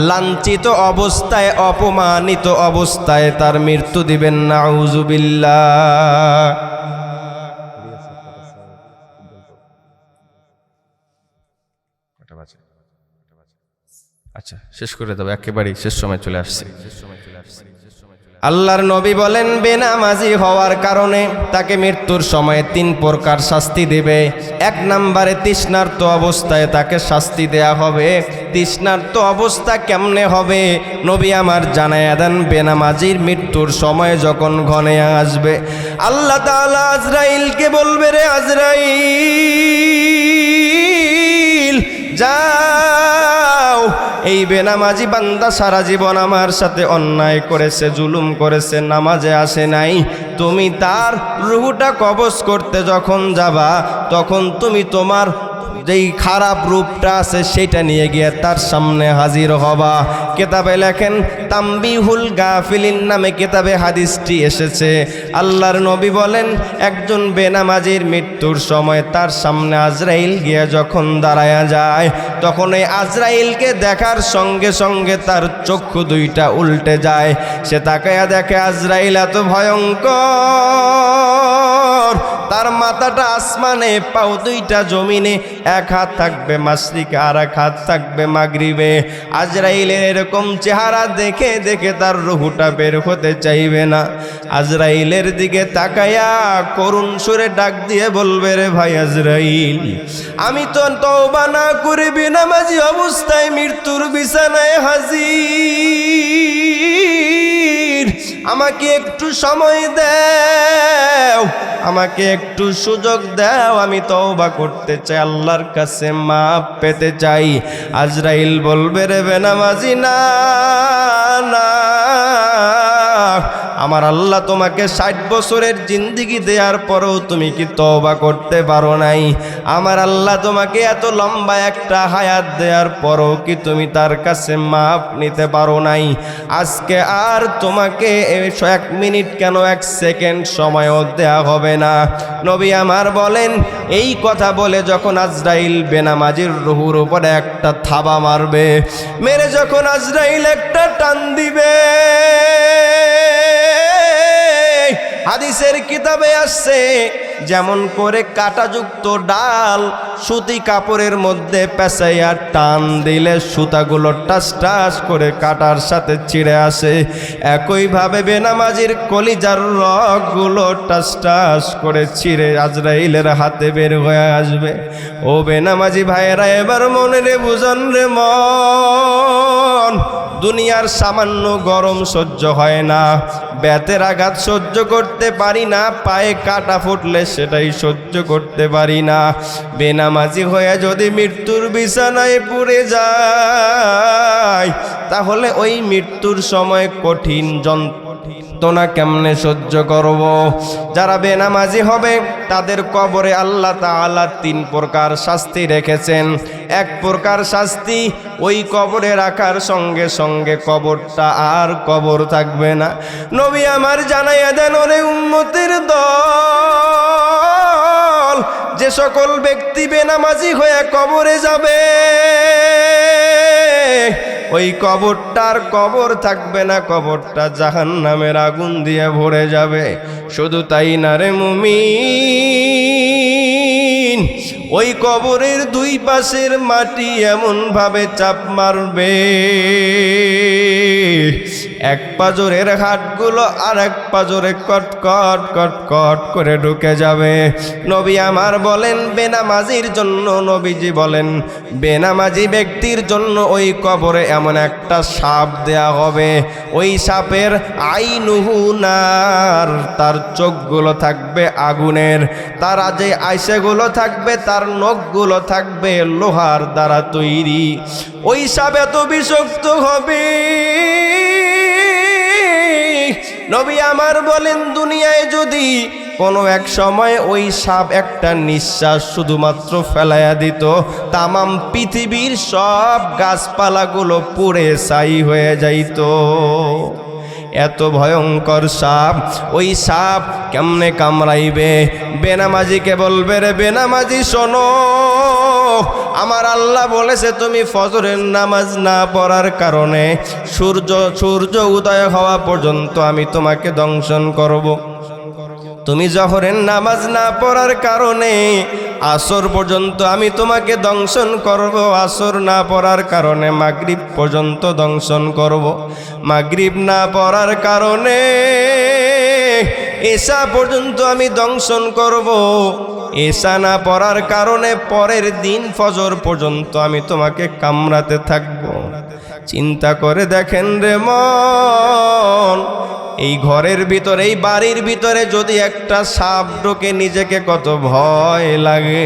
লাঞ্ছিত অবস্থায়, অপমানিত অবস্থায় তার মৃত্যু দিবেন। নাউযুবিল্লাহ। আচ্ছা, শেষ করে দেবো, একেবারেই শেষ সময় চলে আসছে। আল্লাহর নবী বলেন বেনামাজি হওয়ার কারণে তাকে মৃত্যুর সময়ে 3 প্রকার শাস্তি দেবে। 1 নম্বরে তৃষ্ণার্ত অবস্থায় তাকে শাস্তি দেয়া হবে। তৃষ্ণার্ত অবস্থা কেমনে হবে? নবী আমার জানায়া দেন, বেনামাজির মৃত্যুর সময় যখন ঘনে আসবে, আল্লাহ তাআলা আজরাইলকে বলবে, রে আজরাইল যাও, এই বেনামাজি বান্দা সারা জীবন আমার সাথে অন্যায় করেছে, জুলুম করেছে, নামাজে আসে নাই। তুমি তার রূহটা কবজ করতে যখন যাবা, তখন তুমি তোমার যেই খারাপ রূপটা আছে সেটা নিয়ে গিয়ে তার সামনে হাজির হবা। কিতাবে লেখেন, তাম্বিহুল গাফিলিন নামে কিতাবে হাদিসটি এসেছে। আল্লাহর নবী বলেন, একজন বেনামাজির মৃত্যুর সময় তার সামনে আজরাইল গিয়ে যখন দাঁড়ায়া যায়, তখন এই আজরাইলকে দেখার সঙ্গে সঙ্গে তার চক্ষু দুইটা উল্টে যায়। সে তাকায়া দেখে আজরাইল এত ভয়ঙ্কর, তার মাথাটা আসমানে, পাও দুইটা জমিনে, 1 হাত থাকবে মাশরিকে আর 1 হাত থাকবে মাগরিবে। আজরাইলের এরকম চেহারা দেখে দেখে তার রুহটা বের হতে চাইবে না। আজরাইলের দিকে তাকায়া করুণ সুরে ডাক দিয়ে বলবে, রে ভাই আজরাইল, আমি তো তওবা না করে বেনামাজি অবস্থায় মৃত্যুর বিছানায় হাজির, আমাকে একটু সময় দাও, আমাকে একটু সুযোগ দাও, আমি তওবা করতে চাই, আল্লাহর কাছে মাপ পেতে চাই। আজরাইল বলবে, রে বেনামাজি, না না, আমার আল্লাহ তোমাকে 60 বছরের জিন্দেগি দেওয়ার পরেও তুমি কি তওবা করতে পারো নাই? আমার আল্লাহ তোমাকে এত লম্বা একটা হায়াত দেওয়ার পরেও কি তুমি তার কাছে মাপ নিতে পারো নাই? আজকে আর তোমাকে 1 মিনিট কেন 1 সেকেন্ড সময়ও দেয়া হবে না। নবী আমার বলেন, এই কথা বলে যখন আজরাইল বেনামাজির রুহুর উপরে একটা থাবা মারবে, মেরে যখন আজরাইল একটা টান দিবে, হাদিসের কিতাবে আসছে, যেমন করে কাঁটাযুক্ত ডাল সুতি কাপড়ের মধ্যে পেঁচাইয়া টান দিলে সুতাগুলো টাস টাস করে কাটার সাথে ছিঁড়ে আসে, একইভাবে বেনামাজির কলিজার রগগুলো টাস টাস করে ছিঁড়ে আজরাইলের হাতে বের হয়ে আসবে। ও বেনামাজি ভাইয়েরা, এবার মনে রে বুঝন রে মন, দুনিয়ার সামান্য গরম সহ্য হয় না, বেতের আঘাত সহ্য করতে পারি না, পায়ে কাটা ফুটলে সেটাই সহ্য করতে পারি না। বেনামাজি হয়ে যদি মৃত্যুর বিছানায় পড়ে যায়, তাহলে ওই মৃত্যুর সময় কঠিন যন্ত্রণা কেমনে সহ্য করব? যারা বেনামাজি হবে তাদের কবরে আল্লাহ তাআলা 3 প্রকার শাস্তি রেখেছেন। 1 প্রকার শাস্তি, ওই কবরে রাখার সঙ্গে সঙ্গে কবরটা আর কবর থাকবে না। নবী আমার জানাইয়া দেন, ওরে উম্মতের দল, যে সকল ব্যক্তি বেনামাজি হয়ে কবরে যাবে, ওই কবরটার কবর থাকবে না, কবরটা জাহান্নামের আগুন দিয়ে ভরে যাবে। শুধু তাই না রে মুমিন, ওই কবরের 2 পাশের মাটি এমন ভাবে চাপ মারবে, 1 পাজরের হাড়গুলো আর 1 পাজরে কটকট কটকট করে ঢুকে যাবে। নবী আমার বলেন, বেনামাজির জন্য, নবীজি বলেন, বেনামাজি ব্যক্তির জন্য ওই কবরে এমন একটা সাপ দেয়া হবে, ওই সাপের আইনুহু নার, তার চোখগুলো থাকবে আগুনের, তার যে আইসেগুলো থাকবে, তার নখগুলো থাকবে লোহার দ্বারা তৈরি। ওই সাপ এত বিষাক্ত হবে, নবী আমার বলেন, দুনিয়ায় যদি কোনো এক সময় ওই সাপ একটা নিঃশ্বাস শুধুমাত্র ফেলাইয়া দিত, তামাম পৃথিবীর সব গাছপালাগুলো পুড়ে ছাই হয়ে যাইত। এত ভয়ঙ্কর সাপ। ওই সাপ কেমনে কামড়াইবে? বেনামাজিকে বলবে, রে বেনামাজি শোনো, আমার আল্লাহ বলেছে তুমি ফজরের নামাজ না পড়ার কারণে সূর্য উদয় হওয়া পর্যন্ত আমি তোমাকে দংশন করব। তুমি জহরের নামাজ না পড়ার কারণে আসর পর্যন্ত আমি তোমাকে দংশন করব, আসর না পড়ার কারণে মাগরিব পর্যন্ত দংশন করব, মাগরিব না পড়ার কারণে এশা পর্যন্ত আমি দংশন করব, এশা না পড়ার কারণে পরের দিন ফজর পর্যন্ত আমি তোমাকে কামড়াতে থাকব। চিন্তা করে দেখেন রে মন, এই ঘরের ভিতরে, এই বাড়ির ভিতরে যদি একটা সাপ ঢোকে নিজেকে কত ভয় লাগে।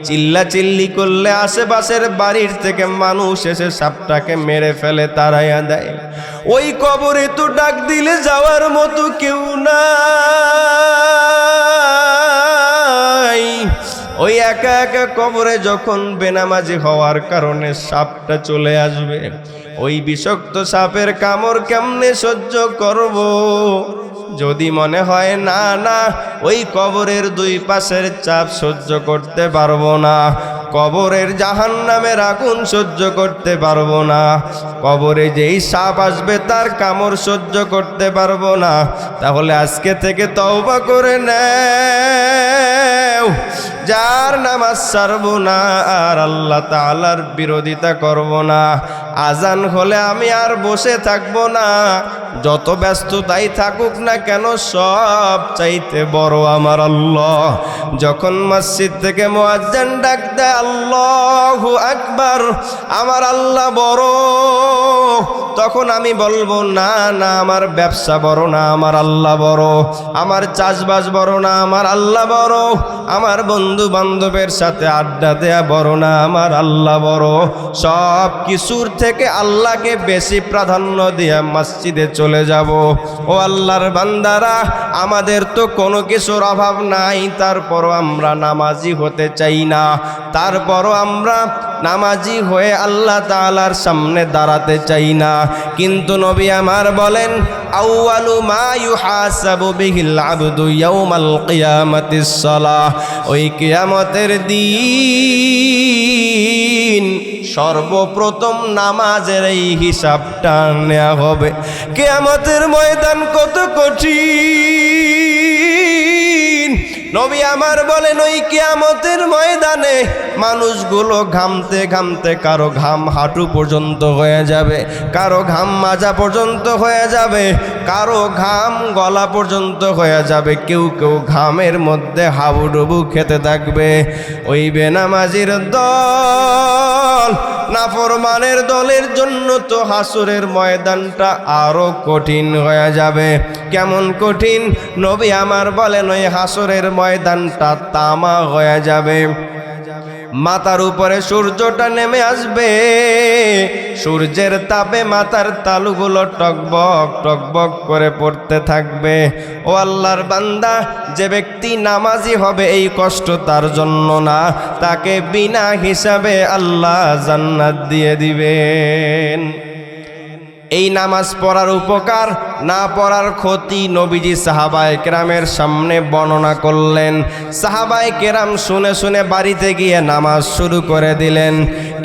চিল্লা চিল্লি করলে আশেপাশের বাড়ির থেকে মানুষ এসে সাপটাকে মেরে ফেলে, তাড়াইয়া দেয়। ওই কবরে তো ডাক দিলে যাওয়ার মতো কেউ নাই। ওই একা একা কবরে যখন বেনামাজি হওয়ার কারণে সাপটা চলে আসবে, ওই বিষাক্ত সাপের কামড় কেমনে সহ্য করব? যদি মনে হয় না না ওই কবরের দুই পাশের চাপ সহ্য করতে পারবো না, কবরের জাহান্নামের আগুন সহ্য করতে পারবো না, কবরে যেই সাপ আসবে তার কামড় সহ্য করতে পারবো না, তাহলে আজকে থেকে তওবা করে নেও, যার নামাজ ছাড়বো না আর আল্লাহ তাআলার বিরোধিতা করব না। আজান হলে আমি আর বসে থাকবো না, যত ব্যস্ততাই থাকুক না কেন সব চাইতে বড় আমার আল্লাহ। যখন মসজিদ থেকে মুয়াজ্জিন ডাক দেয় আল্লাহু আকবার, আমার আল্লাহ বড়, তখন আমি বলবো না না আমার ব্যবসা বড় না, আমার আল্লাহ বড়, আমার চাষবাস বড় না, আমার আল্লাহ বড়, আমার বন্ধু বান্ধবের সাথে আড্ডা দেয়া বড় না, আমার আল্লাহ বড়। সব কিছুর থেকে আল্লাহকে বেশি প্রাধান্য দিয়ে মসজিদে চলে যাব। ও আল্লাহর বান্দারা, আমাদের তো কোনো কিছুর অভাব নাই, তারপরও আমরা নামাজি হতে চাই না, তারপরও আমরা নামাজি হয়ে আল্লাহ তাআলার সামনে দাঁড়াতে চাই না। কিন্তু নবী আমার বলেন, আউয়ালু মা ইউহাসাবু বিহিল আবদু ইয়াউমাল কিয়ামাতিস সালাহ, ওই কিয়ামতের দিন সর্বপ্রথম নামাজের এই হিসাবটা নেওয়া হবে। কিয়ামতের ময়দান কত কঠিন। নবী আমার বলেন, ওই কিয়ামতের ময়দানে মানুষগুলো ঘামতে ঘামতে কারো ঘাম হাঁটু পর্যন্ত হয়ে যাবে, কারো ঘাম মাজা পর্যন্ত হয়ে যাবে, কারো ঘাম গলা পর্যন্ত হয়ে যাবে, কেউ কেউ ঘামের মধ্যে হাবুডুবু খেতে থাকবে। ওই বেনামাজির দল, নাফরমানের দলের জন্য তো হাসরের ময়দানটা আরো কঠিন হয়ে যাবে। কেমন কঠিন? নবী আমার বলেন, ওই হাসরের ময়দানটা তামা হয়ে যাবে, মাথার উপরে সূর্যটা নেমে আসবে, সূর্যের তাপে মাথার তালুগুলো টকবক টকবক করে পড়তে থাকবে। ও আল্লাহর বান্দা, যে ব্যক্তি নামাজি হবে এই কষ্ট তার জন্য না, তাকে বিনা হিসাবে আল্লাহ জান্নাত দিয়ে দিবেন। এই নামাজ পড়ার উপকার, না পড়ার ক্ষতি নবীজি সাহাবায়ে কেরামের সামনে বর্ণনা করলেন। সাহাবায়ে কেরাম শুনে শুনে বাড়িতে গিয়ে নামাজ শুরু করে দিলেন।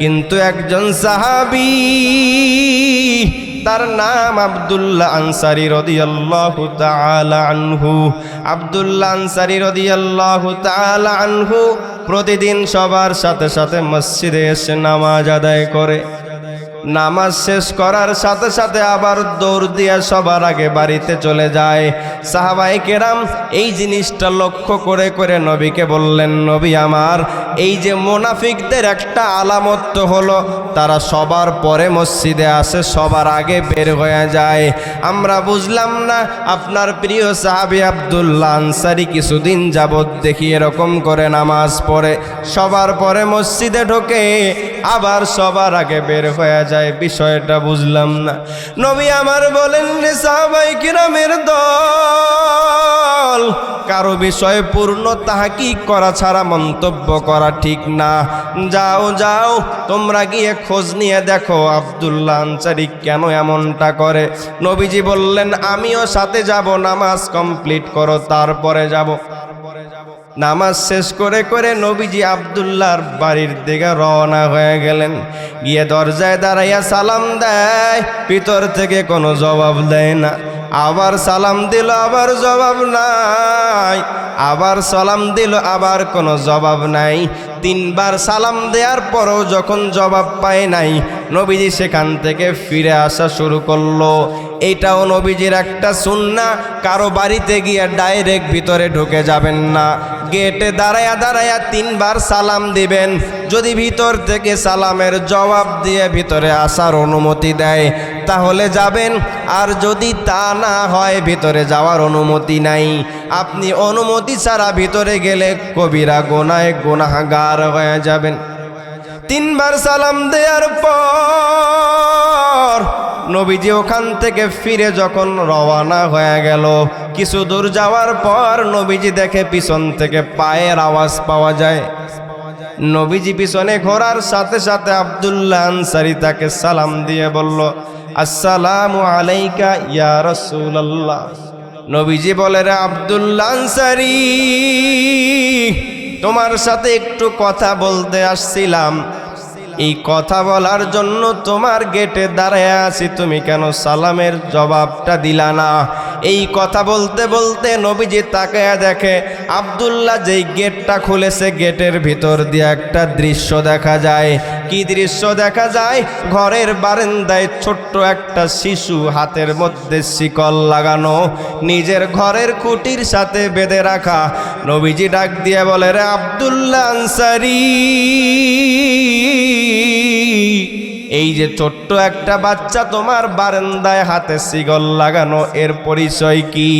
কিন্তু একজন সাহাবী, তার নাম আব্দুল্লাহ আনসারী রাদিয়াল্লাহু তাআলা আনহু। আব্দুল্লাহ আনসারী রাদিয়াল্লাহু তাআলা আনহু প্রতিদিন সবার সাথে সাথে মসজিদে এসে নামাজ আদায় করে। নামাজ শেষ করার সাথে সাথে আবার দৌড় দিয়া সবার আগে বাড়িতে চলে যায়। সাহাবায়ে কেরাম এই জিনিসটা লক্ষ্য করে করে নবীকে বললেন, নবী আমার, এই যে মুনাফিকদের একটা আলামত তো হলো তারা সবার পরে মসজিদে আসে, সবার আগে বের হয়ে যায়। আমরা বুঝলাম না আপনার প্রিয় সাহাবী আব্দুল্লাহ আনসারী কিছুদিন যাবৎ দেখি এরকম করে নামাজ পড়ে, সবার পরে মসজিদে ঢোকে, আবার সবার আগে বের হয়ে যায়, বিষয়টা বুঝলাম না। নবী আমার বলেন, সাহাবায়ে কিরামের দল, কারো বিষয়ে পূর্ণ তাহকিক করা ছাড়া মন্তব্য করা ঠিক না। যাও যাও, তোমরা গিয়ে খোঁজ নিয়ে দেখো আব্দুল্লাহ আনসারী কেন এমনটা করে। নবীজি বললেন, আমিও সাথে যাব, নামাজ কমপ্লিট করো তারপরে যাব। নামাজ শেষ করে করে নবীজি আব্দুল্লাহর বাড়ির দিকে রওনা হয়ে গেলেন। গিয়ে দরজায় দাঁড়াইয়া সালাম দেয়, ভিতর থেকে কোনো জবাব দেয় না। আবার সালাম দিল, আবার জবাব নাই, আবার সালাম দিল, আবার কোনো জবাব নাই। 3 বার সালাম দেওয়ার পরও যখন জবাব পায় নাই, নবীজি সেখান থেকে ফিরে আসা শুরু করলো। এটাও নবীজির একটা সুন্নাহ, কারো বাড়িতে গিয়ে ডাইরেক্ট ভিতরে ঢুকে যাবেন না, গেটে দাঁড়ায়া দাঁড়ায়া 3 বার সালাম দিবেন। যদি ভিতর থেকে সালামের জবাব দিয়ে ভিতরে আসার অনুমতি দেয় তাহলে যাবেন, আর যদি তা না হয় ভিতরে যাওয়ার অনুমতি নাই। আপনি অনুমতি ছাড়া ভিতরে গেলে কবিরা গুনাহে গুনাহগার হয়ে যাবেন। 3 বার সালাম দেওয়ার পর নবীজি ওখান থেকে ফিরে যখন রওনা হয়ে গেল, কিছু দূর যাওয়ার পর নবীজি দেখে পিছন থেকে পায়ের আওয়াজ পাওয়া যায়। নবীজি পিছনে ঘোরার সাথে সাথে আব্দুল্লাহ আনসারী তাকে সালাম দিয়ে বলল, আসসালামু আলাইকা ইয়া রাসূলুল্লাহ। নবীজি বলে, রে আব্দুল্লাহ আনসারী, তোমার সাথে একটু কথা বলতে আসছিলাম। এই কথা বলার জন্য তোমার গেটে দাঁড়ায় আছি, তুমি কেন সালামের জবাবটা দিলা না? এই কথা বলতে বলতে নবীজি তাকায়া দেখে আব্দুল্লাহ যেই গেটটা খুলেছে, গেটের ভিতর দিয়ে একটা দৃশ্য দেখা যায়। কি দৃশ্য দেখা যায়? ঘরের বারান্দায় ছোট্ট একটা শিশু, হাতের মধ্যে শিকল লাগানো, নিজের ঘরের খুঁটির সাথে বেঁধে রাখা। নবীজি ডাক দিয়ে বলে, রে আব্দুল্লাহ আনসারী, এই যে ছোট্ট একটা বাচ্চা তোমার বারান্দায় হাতে শিকল লাগানো, এর পরিচয় কি?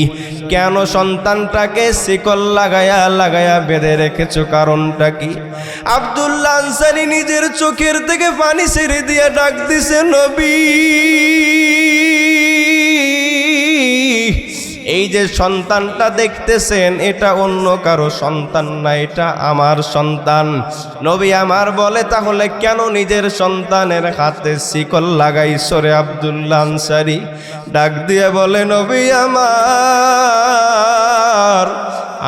কেন সন্তানটাকে শিকল লাগায়া লাগায়া বেঁধে রেখেছো, কারণটা কি? আব্দুল্লাহ আনসারী নিজের চোখের থেকে পানি ছেড়ে দিয়ে ডাক দিছে, নবী, এই যে সন্তানটা দেখতেছেন এটা অন্য কারো সন্তান না, এটা আমার সন্তান। নবী আমার বলে, তাহলে কেন নিজের সন্তানের হাতে শিকল লাগাইছো রে আব্দুল্লাহ আনসারী? ডাক দিয়ে বলে, নবী আমার,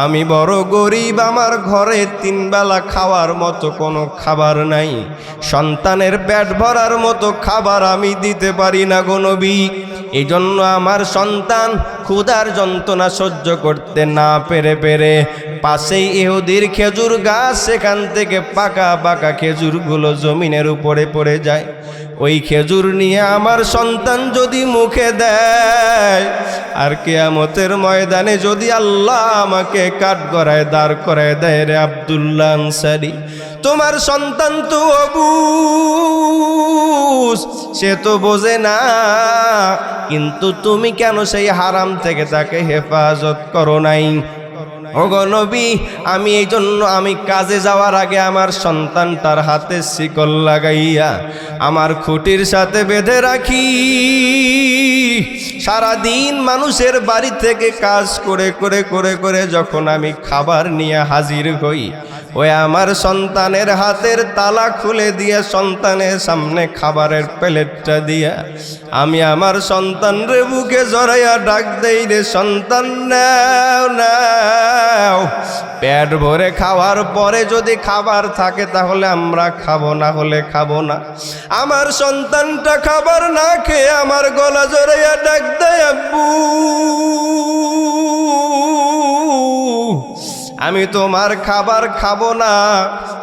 আমি বড় গরিব, আমার ঘরে 3 বেলা খাওয়ার মতো কোনো খাবার নাই, সন্তানের পেট ভরার মতো খাবার আমি দিতে পারি না গো নবী। এই জন্য আমার সন্তান ক্ষুধার যন্ত্রণা সহ্য করতে না পেরে পাশেই ইহুদির খেজুর গাছ, সেখান থেকে পাকা পাকা খেজুরগুলো জমিনের উপরে পড়ে যায়। ওই খেজুর নিয়ে আমার সন্তান যদি মুখে দেয়, আর কিয়ামতের ময়দানে যদি আল্লাহ আমাকে কাঠগড়ায় দাঁড় করায় দেয়, রে আব্দুল্লাহ আনসারী, তোমার সন্তান তো অবুঝ, সে তো বোঝে না, কিন্তু তুমি কেন সেই হারাম থেকে তাকে হেফাজত করো নাই? ওগো নবী, আমি এই জন্য আমি কাজে যাওয়ার আগে আমার সন্তানটার হাতে শিকল লাগাইয়া আমার খুঁটির সাথে বেঁধে রাখি। সারাদিন মানুষের বাড়ি থেকে কাজ করে করে করে করে যখন আমি খাবার নিয়ে হাজির হই, ওই আমার সন্তানের হাতের তালা খুলে দিয়ে সন্তানের সামনে খাবারের প্লেটটা দিয়া আমি আমার সন্তানরে বুকে জড়াইয়া ডাক দেই, রে সন্তান নাও নাও। পেট ভরে খাওয়ার পরে যদি খাবার থাকে তাহলে আমরা খাবো, না হলে খাবো না। আমার সন্তানটা খাবার না খেয়ে আমার গলা জড়াইয়া ডাক দেয়, আব্বু, আমি তোমার খাবার খাবো না,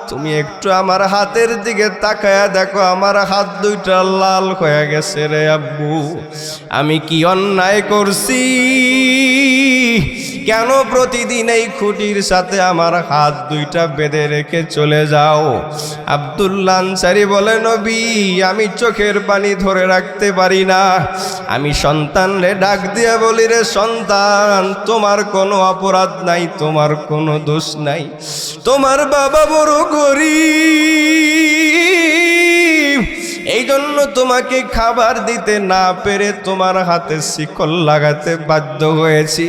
তুমি একটু আমার হাতের দিকে তাকায়া দেখো, আমার হাত 2টা লাল হয়ে গেছে রে আব্বু, আমি কি অন্যায় করছি? কেন প্রতিদিন এই খুঁটির সাথে আমার হাত 2টা বেঁধে রেখে চলে যাও? আব্দুল্লাহ আনসারী বলে, নবী, আমি চোখের পানি ধরে রাখতে পারি না। আমি সন্তানরে ডাক দিয়ে বলি, রে সন্তান, তোমার কোনো অপরাধ নাই, তোমার কোনো দোষ নাই, তোমার বাবা বড় গরিব, এই জন্য তোমাকে খাবার দিতে না পেরে তোমার হাতে শিকল লাগাতে বাধ্য হয়েছি।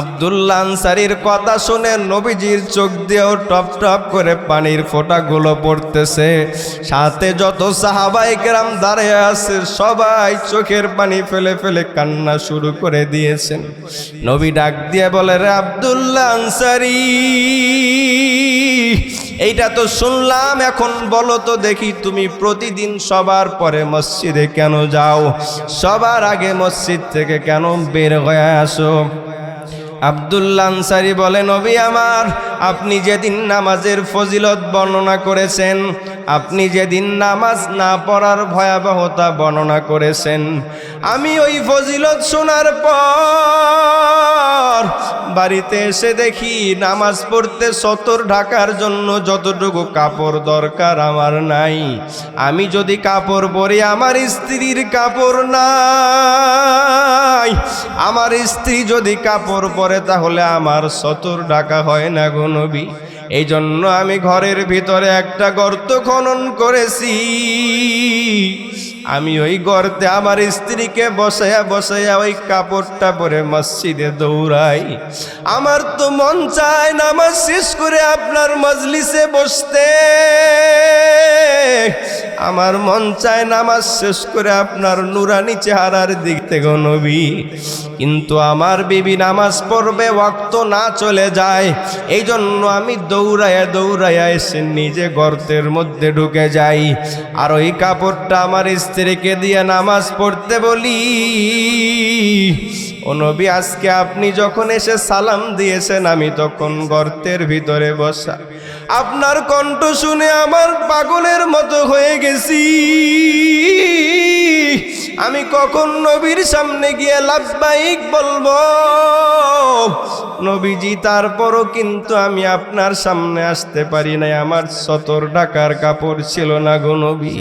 আব্দুল্লাহ আনসারীর কথা শুনে নবীজির চোখ দিয়েও টপ টপ করে পানির ফোঁটাগুলো পড়তেছে। সাথে যত সাহাবায়ে কেরাম দাঁড়িয়ে আছে সবাই চোখের পানি ফেলে ফেলে কান্না শুরু করে দিয়েছেন। নবী ডাক দিয়ে বলে, রে আব্দুল্লাহ আনসারী, এইটা তো শুনলাম, এখন বলো তো দেখি তুমি প্রতিদিন সবার পরে মসজিদে কেন যাও? সবার আগে মসজিদ থেকে কেন বের হয়ে আসো? আব্দুল্লাহ আনসারী বলে, নবী আমার, আপনি যেদিন নামাজের ফজিলত বর্ণনা করেছেন, আপনি যেদিন নামাজ না পড়ার ভয়াবহতা বর্ণনা করেছেন, আমি ওই ফজিলত শোনার পর বাড়িতে এসে দেখি নামাজ পড়তে সতর ঢাকার জন্য যতটুকু কাপড় দরকার আমার নাই। আমি যদি কাপড় পরি, আমার স্ত্রীর কাপড় নাই। আমার স্ত্রী যদি কাপড় পরে, তাহলে আমার সতর ঢাকা হয় না গো নবী। এই জন্য আমি ঘরের ভিতরে একটা গর্ত খনন করেছি। আমি ওই গর্তে আমার স্ত্রীকে বসাইয়া বসাইয়া ওই কাপড়টা পরে মসজিদে দৌড়াই। আমার তো মন চায় নামাজ শেষ করে আপনার মজলিসে বসতে, আমার মন চায় নামাজ শেষ করে আপনার নুরানি চেহারার দিক থেকে নবী। কিন্তু আমার বিবি নামাজ পড়বে, ওয়াক্ত না চলে যায়, এই জন্য আমি দৌড়াইয়া দৌড়াইয়া এসে নিজে গর্তের মধ্যে ঢুকে যাই। আর ওই কাপড়টা আমার স্ত্রীকে দিয়ে নামাজ পড়তে বলি, ও নবী, আজকে আপনি যখন এসে সালাম দিয়েছেন, আমি তখন গর্তের ভিতরে বসা। আপনার কণ্ঠ শুনে আমার পাগলের মতো হয়ে গেছি। আমি কখন নবীর সামনে গিয়ে লাব্বাইক বলবো নবীজি? তারপরও কিন্তু আমি আপনার সামনে আসতে পারি নাই, আমার সতর ঢাকার কাপড় ছিল না গো নবী।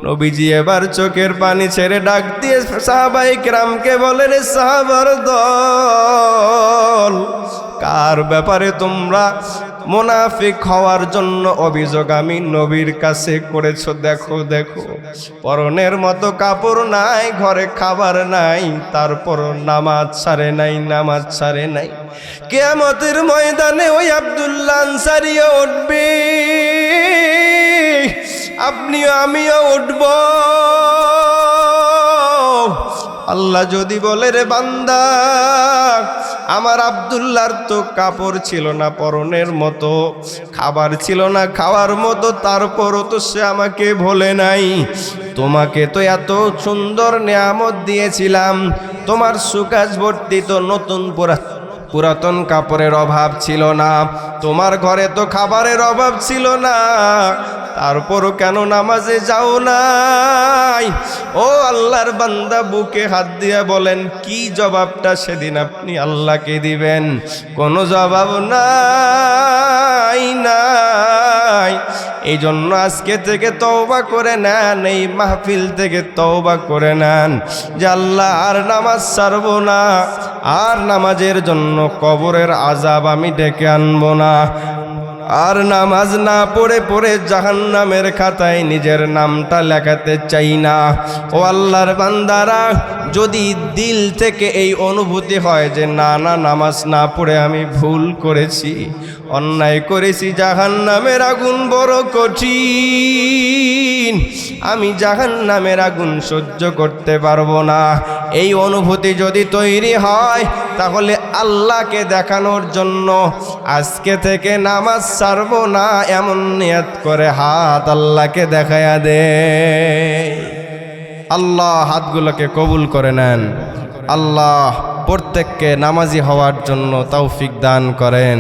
নবীজি এবার চোখের পানি ছেড়ে ডাক দিয়ে সাহাবায়ে কেরামকে বলেন, সাহাবার দল, কার ব্যাপারে তোমরা মুনাফিক হওয়ার জন্য অভিযোগ আমি নবীর কাছে করেছো? দেখো দেখো, পরনের মতো কাপড় নাই, ঘরে খাবার নাই, তারপর নামাজ ছাড়ে নাই, নামাজ ছাড়ে নাই। কিয়ামতের ময়দানে ওই আব্দুল্লাহ আনসারীও উঠবে, আপনিও আমিও উঠব। আল্লাহ যদি বলে, রে বান্দা, আমার আব্দুল্লাহর তো কাপড় ছিল না পরনের মতো, খাবার ছিল না খাওয়ার মতো, তারপরও তো সে আমাকে ভোলে নাই। তোমাকে তো এত সুন্দর নিয়ামত দিয়েছিলাম, তোমার সুকাজ বর্তিত নতুন পুরাতন কাপড়ের অভাব ছিল না, তোমার ঘরে তো খাবারের অভাব ছিল না, তারপরও কেন নামাজে যাও নাই? ও আল্লাহর বান্দা বুকে হাত দিয়ে বলেন, কি জবাবটা সেদিন আপনি আল্লাহকে দিবেন? কোনো জবাব নাই নাই। এই জন্য আজকে থেকে তওবা করে নেন, এই মাহফিল থেকে তওবা করে নেন যে আল্লাহ আর নামাজ ছাড়বো না, আর নামাজের জন্য কবরের আযাব আমি ডেকে আনবো না, আর নামাজ না পড়ে পড়ে জাহান্নামের খাতায় নিজের নামটা লেখাতে চাই না। ও আল্লাহর বান্দারা, যদি দিল থেকে এই অনুভূতি হয় যে না না, নামাজ না পড়ে আমি ভুল করেছি, অন্যায় করেছি, জাহান্নামের আগুন বড় কঠিন, আমি জাহান্নামের আগুন সহ্য করতে পারবো না, এই অনুভূতি যদি তৈরি হয়, তাহলে আল্লাহকে দেখানোর জন্য আজকে থেকে নামাজ ছাড়বো না এমন নিয়ত করে হাত আল্লাহকে দেখায়া দে। আল্লাহ হাতগুলোকে কবুল করে নেন। আল্লাহ প্রত্যেককে নামাজি হওয়ার জন্য তৌফিক দান করেন।